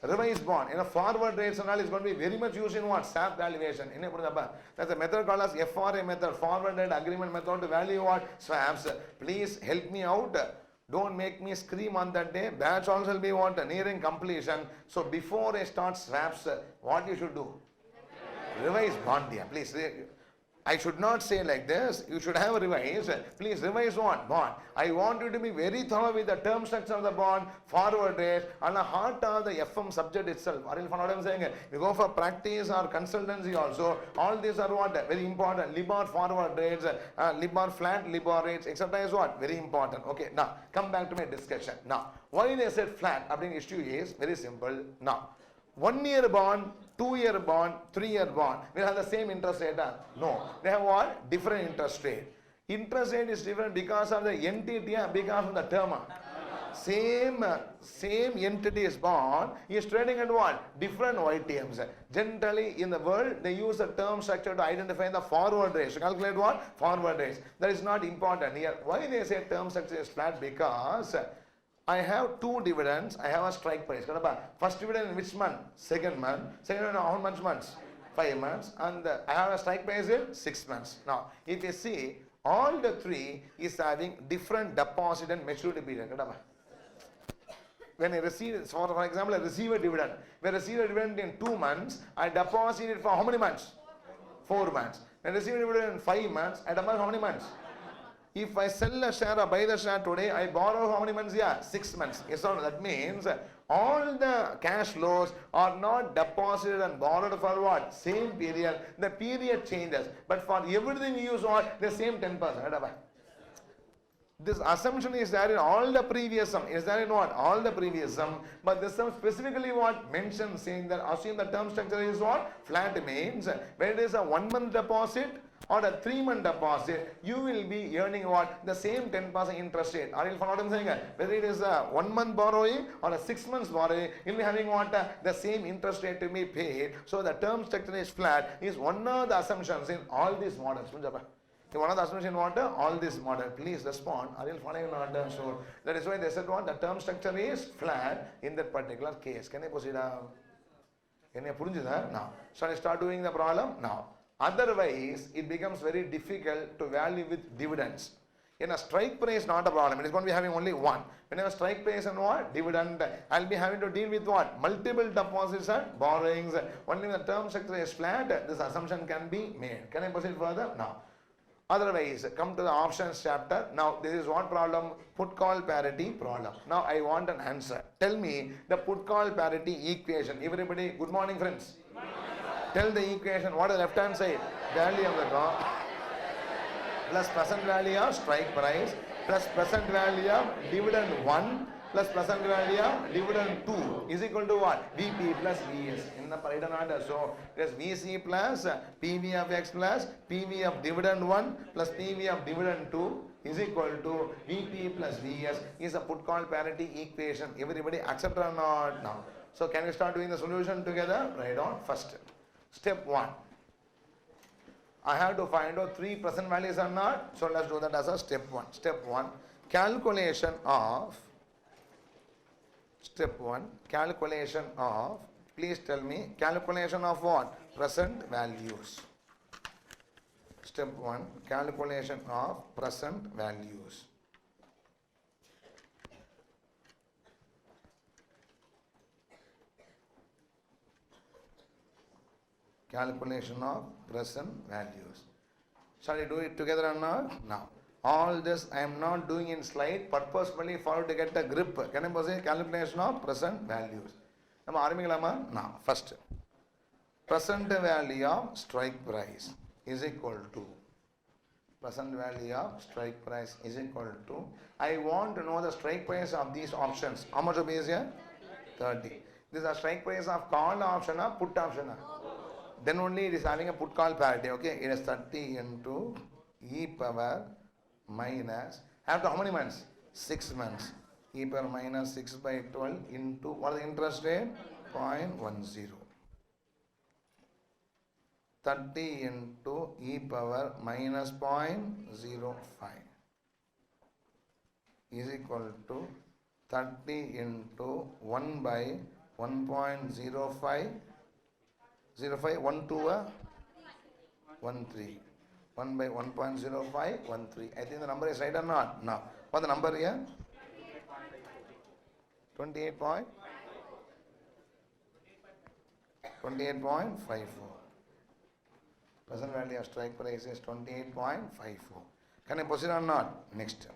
revised bond. Forward rates and all is going to be very much used in what? SAP valuation. That's a method called as FRA method, forward rate agreement method to value what? Swaps. Please help me out. Don't make me scream on that day. Batch also will be what? Nearing completion. So before I start swaps, what you should do? Revise bond, dear. Please. I should not say like this. You should have a revise. Please revise what? Bond. I want you to be very thorough with the term structure of the bond, forward rate, and the heart of the FM subject itself. Are you following what I'm saying? We go for practice or consultancy also. All these are what? Very important. LIBOR forward rates, LIBOR flat, LIBOR rates, etc. is what? Very important. Okay, now come back to my discussion. Now, why they said flat? I think issue is very simple. Now, 1 year bond, 2 year bond, 3 year bond will have the same interest rate. No, they have what? Different interest rate. Interest rate is different because of the entity, because of the term. Same entity is bond is trading at what? Different YTMs. Generally in the world they use the term structure to identify the forward rates. To calculate what? Forward rates. That is not important here. Why they say term structure is flat? Because I have two dividends. I have a strike price. First dividend in which month? Second month. Second one, how much months? 5 months. And I have a strike price in 6 months. Now, if you see, all the three is having different deposit and maturity period. When I receive, for example, I receive a dividend. When I receive a dividend in 2 months, I deposit it for how many months? 4 months. When I receive a dividend in 5 months, I deposit how many months? If I sell a share or buy the share today, I borrow how many months? Yeah, 6 months. Yes or no? That means all the cash flows are not deposited and borrowed for what? Same period. The period changes. But for everything you use what? The same 10%. This assumption is there in all the previous sum. Is there in what? All the previous sum. But this sum specifically what? Mentioned saying that assume the term structure is what? Flat means when it is a 1 month deposit or a 3 month deposit, you will be earning what? The same 10% interest rate. Are you following what I'm saying? Whether it is a 1 month borrowing or a 6 months borrowing, you'll be having what? The same interest rate to be paid. So the term structure is flat is one of the assumptions in all these models. One of the assumptions in what? All this model. Please respond. Are you following what? So that is why they said what? The term structure is flat in that particular case. Can I proceed? Now, shall I start doing the problem? Now. Otherwise, it becomes very difficult to value with dividends. In a strike price, not a problem. It is going to be having only one. When I have a strike price and what? Dividend, I'll be having to deal with what? Multiple deposits and borrowings. Only when the term structure is flat, this assumption can be made. Can I proceed further? Now. Otherwise, come to the options chapter. Now, this is what problem? Put call parity problem. Now, I want an answer. Tell me the put call parity equation. Everybody, good morning, friends. Good morning. Tell the equation. What is the left hand side? Value of the call plus present value of strike price plus present value of dividend 1 plus present value of dividend 2 is equal to what? VP plus VS. In the Pareto order. So, it is VC plus PV of X plus PV of dividend 1 plus PV of dividend 2 is equal to VP plus VS is a put call parity equation. Everybody accept or not? Now. So, can we start doing the solution together? Right on. First. Step 1. I have to find out 3 present values or not. So, let's do that as a step 1. Step 1. Calculation of Step 1, calculation of, please tell me, calculation of what? Present values. Step 1, calculation of present values. Calculation of present values. Shall we do it together or not? Now. All this I am not doing in slide purposefully for you to get a grip. Can I say calculation of present values? Now, first, present value of strike price is equal to present value of strike price is equal to. I want to know the strike price of these options. How much is here? 30. This is a strike price of call option or put option. Then only it is having a put call parity. Okay, it is 30 into e power minus, after how many months? 6 months. E power minus 6 by 12 into, what is the interest rate? 0.10. 30 into e power minus 0.05 is equal to 30 into 1 by 1.05, 05, 1 2, 1 3. 1 by 1.05, 1 3. I think the number is right or not? No. What the number here? 28.54. Present value of strike price is 28.54. Can I proceed or not? Next.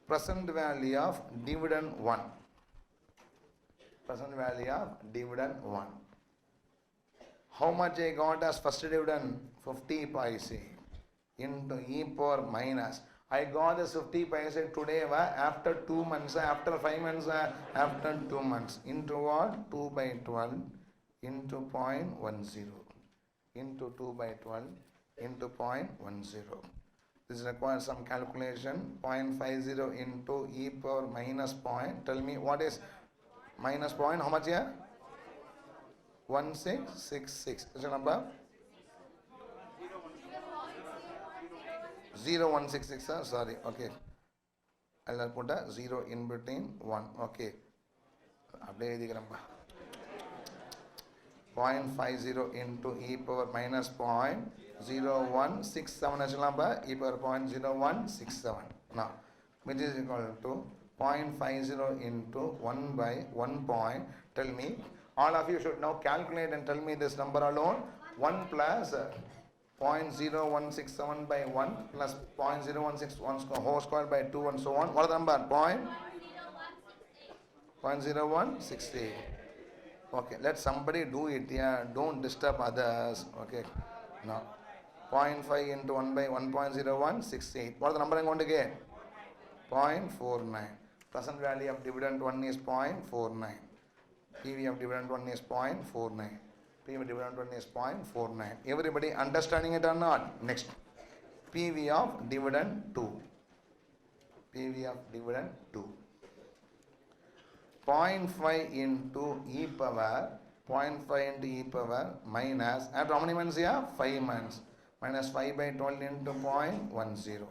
Present value of dividend 1. Present value of dividend 1. How much I got as first dividend? 50 paise into e power minus. I got this 50 paise today after 2 months, after 5 months, after 2 months. Into what? 2 by 12 into 0.10 into 2 by 12 into 0.10. This requires some calculation. 0.50 into e power minus point. Tell me what is minus point? How much here? 1666. Is the number? 0166. Sorry. Okay. I'll put a 0 in between 1. Okay. Update the number. 0.50 into e power minus 0.0167 as number, e power 0.0167. Now, which is equal to 0.50 into 1 by 1 point. Tell me, all of you should now calculate and tell me this number alone. 1 plus 0.0167 by 1 plus 0.0161 whole square by 2 and so on. What is the number? 0.0168. Okay, let somebody do it. Yeah, don't disturb others. Okay, now 0.5 into 1 by 1.0168. What is the number I'm going to get? 0.49. Present value of dividend 1 is 0.49. PV of dividend 1 is 0.49. PV of dividend 1 is 0.49. Everybody understanding it or not? Next, PV of dividend 2. PV of dividend 2. 0.5 into e power, 0.5 into e power minus, after how many months here? 5 months. Minus 5 by 12 into 0.10.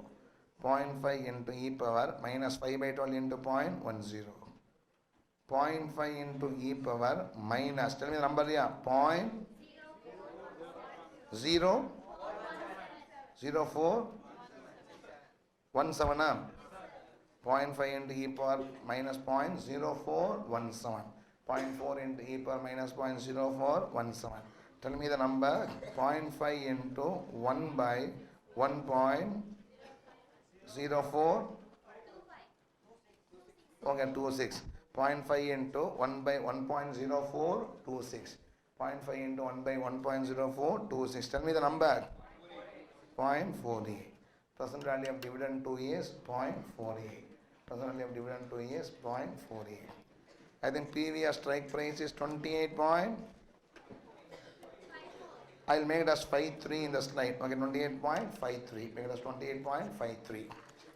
0.5 into e power minus 5 by 12 into 0.10. 0.5 into e power minus, tell me the number here, 0.0417. 0.5 into e power minus 0.0417. 0.4 into e power minus 0.0417. Tell me the number. 0.5 into 1 by 1.04. Okay, 26. 0.5 into 1 by 1.0426. 0.5 into 1 by 1.0426. Tell me the number. 0.48. Present value of dividend 2 is 0.48. Present value of dividend 2 is 0.48. I think PV strike price is 28 point. I'll make it as 53 in the slide. Okay, 28.53. Make it as 28.53.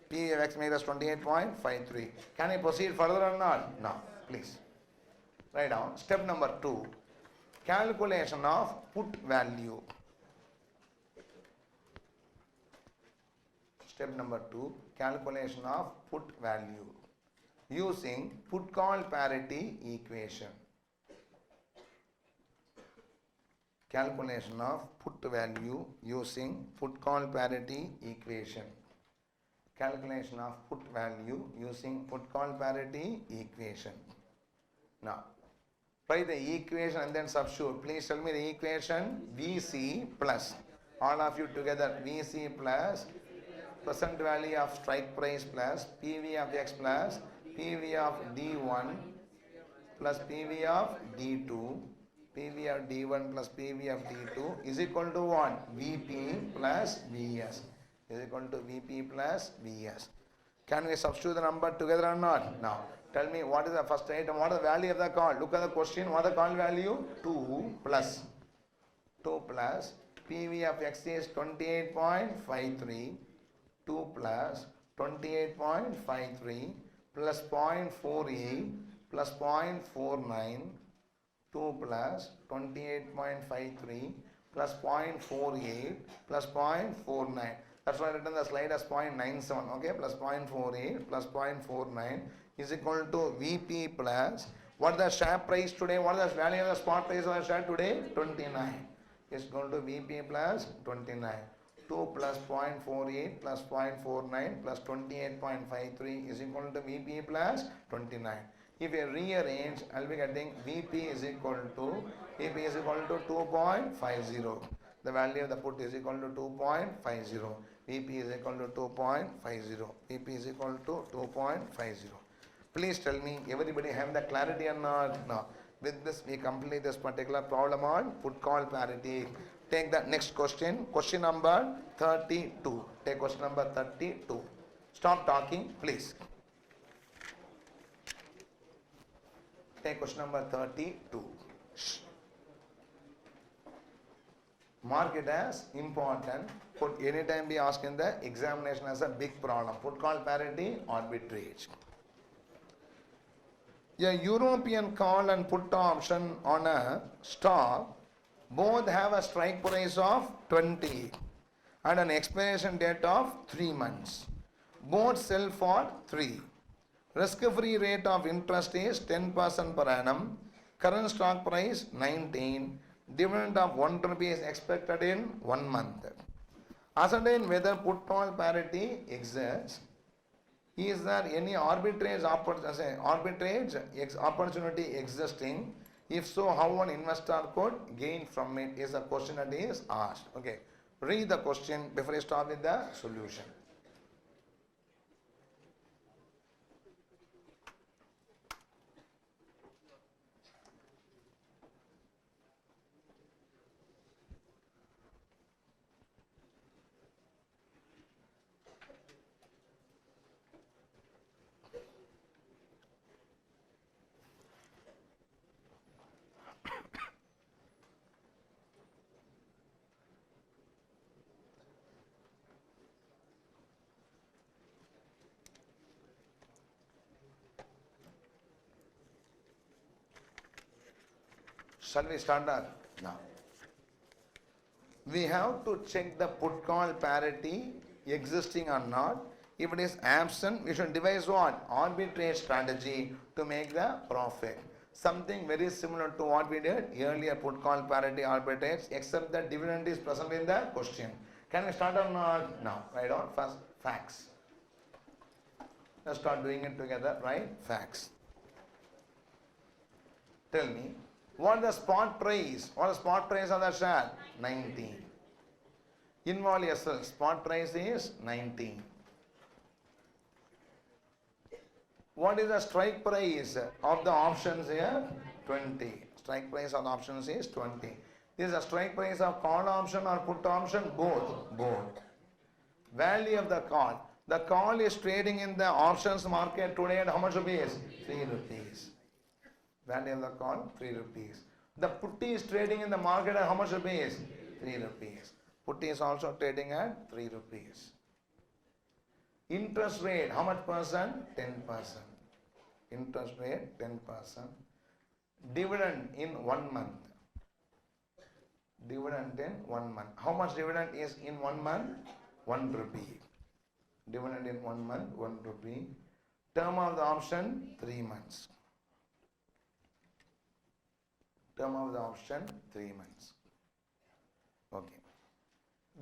PV of X make it as 28.53. Can I proceed further or not? No, please. Write down. Step number 2. Calculation of put value. Step number 2. Calculation of put value using put call parity equation. Calculation of put value using put call parity equation. Calculation of put value using put call parity equation. Now, write the equation and then substitute. Please tell me the equation. VC plus, all of you together, VC plus present value of strike price plus PV of X plus PV of D1 plus PV of D2, PV of D1 plus PV of D2 is equal to what? VP plus VS is equal to VP plus VS. Can we substitute the number together or not? Now, tell me what is the first item, what is the value of the call? Look at the question, what is the call value? 2 plus PV of X is 28.53, 2 plus 28.53 plus 0.48 plus 0.49, 2 plus 28.53 plus 0.48 plus 0.49. That's why I written the slide as 0.97. Okay, plus 0.48 plus 0.49 is equal to VP plus What is the share price today? What is the value of the spot price of the share today? 29. Is going to VP plus 29. 2 plus 0.48 plus 0.49 plus 28.53 is equal to VP plus 29. If I rearrange, I will be getting VP is equal to 2.50. The value of the put is equal to 2.50. VP is equal to 2.50. VP is equal to 2.50. Please tell me, everybody have the clarity or not? No. With this, we complete this particular problem on put call parity. Take the next question. Question number 32. Take question number 32. Stop talking, please. Take question number 32. Shh. Mark it as important. Put anytime be asked in the examination as a big problem. Put call parity, arbitrage. A European call and put option on a stock both have a strike price of 20 and an expiration date of 3 months. Both sell for 3. Risk-free rate of interest is 10% per annum. Current stock price 19. Dividend of 1 rupee is expected in 1 month. Ascertain whether put call parity exists. Is there any arbitrage opportunity existing? If so, how one investor could gain from it is a question that is asked. Okay. Read the question before you start with the solution. Shall we start that? Now. We have to check the put call parity existing or not. If it is absent, we should devise what? Arbitrage strategy to make the profit. Something very similar to what we did earlier, put call parity arbitrage, except that dividend is present in the question. Can we start or not? Now, write down first facts. Let's start doing it together, right? Facts. Tell me. What is the spot price? What is the spot price of the share? 19. Involve yourself. Spot price is 19. What is the strike price of the options here? 20. Strike price of the options is 20. This is the strike price of call option or put option? Both. Both. Value of the call. The call is trading in the options market today at how much rupees? 3 rupees. Value of the call, 3 rupees. The putty is trading in the market at how much rupees? 3 rupees. Putty is also trading at 3 rupees. Interest rate, how much percent? 10%. Interest rate, 10%. Dividend in 1 month. Dividend in 1 month. How much dividend is in 1 month? 1 rupee. Dividend in 1 month, 1 rupee. Term of the option, 3 months. Term of the option, 3 months. Okay.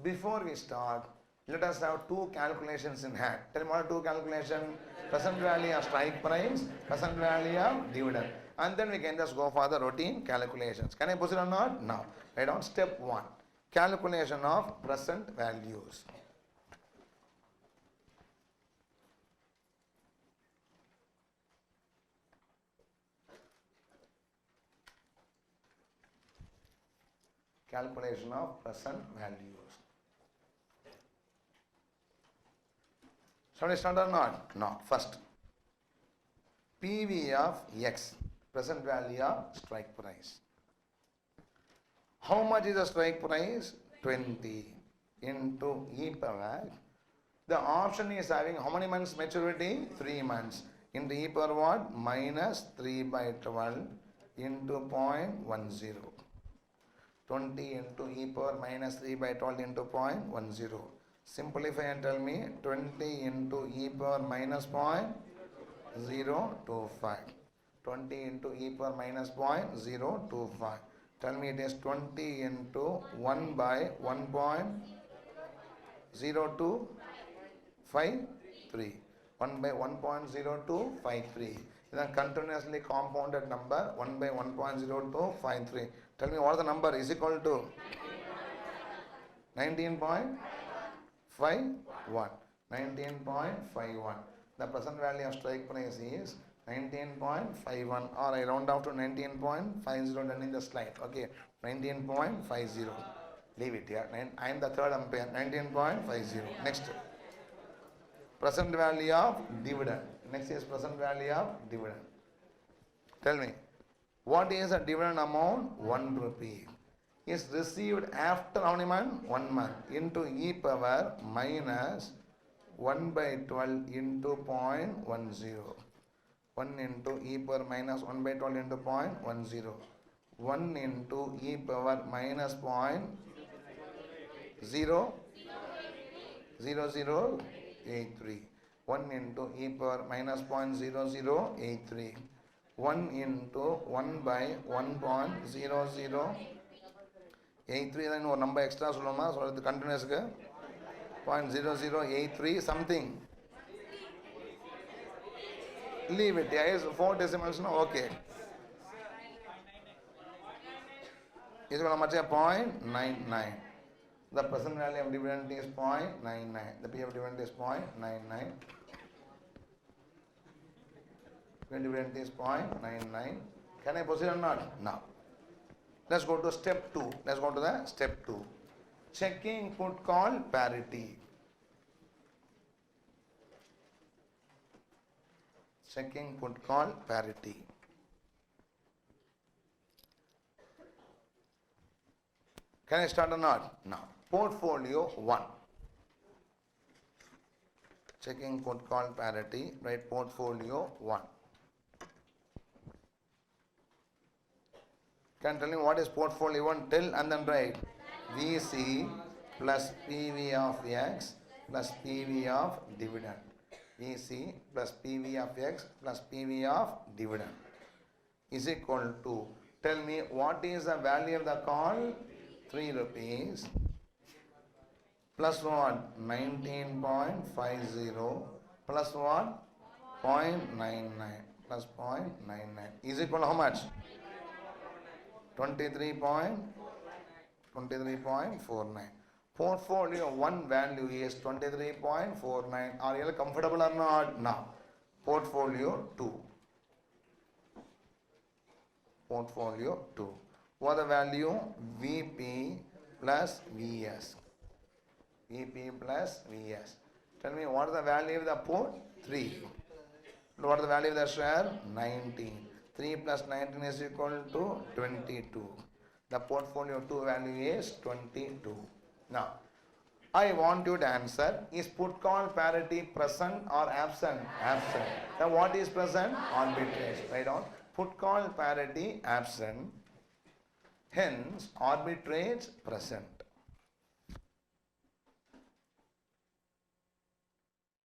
Before we start, let us have 2 calculations in hand. Tell me what are 2 calculations? Present value of strike price, present value of dividend. And then we can just go for the routine calculations. Can I proceed or not? Now, write down step 1. Calculation of present values. Calculation of present values. Shall we start or not? No. First, PV of X, present value of strike price. How much is the strike price? 20 into e power. The option is having how many months maturity? 3 months. Into e power what? Minus 3 by 12 into 0.10. 20 into e power minus 3 by 12 into 0.10. Simplify and tell me 20 into e power minus 0.025. 20 into e power minus 0.025. Tell me it is 20 into 1 by 1.0253. 1 by 1.0253. Is a continuously compounded number 1 by 1.0253. Tell me what the number is equal to 19.51. 19.51. The present value of strike price is 19.51, or I round off to 19.50 done in the slide. Okay, 19.50. Leave it here. I am the third umpire. 19.50. Next, present value of dividend. Next is present value of dividend. Tell me, what is the dividend amount? 1 rupee. Is received after how many months? 1 month into e power minus 1 by 12 into 0.10. 1 into e power minus 1 by 12 into 0.10. 1 into e power minus 0.0083. 1 into e power minus 0.0083. 1 into 1 by 1.0083. Then one number extra soloma, so the continuous 0.0083 something. Leave it. There is 4 decimals now. Okay. Is how much? 0.99. The present value of dividend is 0.99. The P of dividend is 0.99. Dividend is 0.99. Can I proceed or not? No. Let's go to step 2. Let's go to the step 2. Checking put call parity. Checking put call parity. Can I start or not? No. Portfolio 1. Checking put call parity, right? Portfolio 1. Can you tell me what is portfolio 1? Tell and then write. VC plus PV of X plus PV of dividend. VC plus PV of X plus PV of dividend is equal to, tell me what is the value of the call? 3 rupees plus what? 19.50 plus what? 0.99 plus 0.99 is equal to how much? 23.49. Portfolio 1 value is 23.49. Are you comfortable or not? No. Portfolio 2. Portfolio 2. What the value? VP plus VS. VP plus VS. Tell me what is the value of the put? 3. What is the value of the share? 19. 3 plus 19 is equal to 22. The portfolio 2 value is 22. Now, I want you to answer, is put call parity present or absent? Absent. Now, what is present? Arbitrage. Write down. Put call parity absent. Hence, arbitrage present.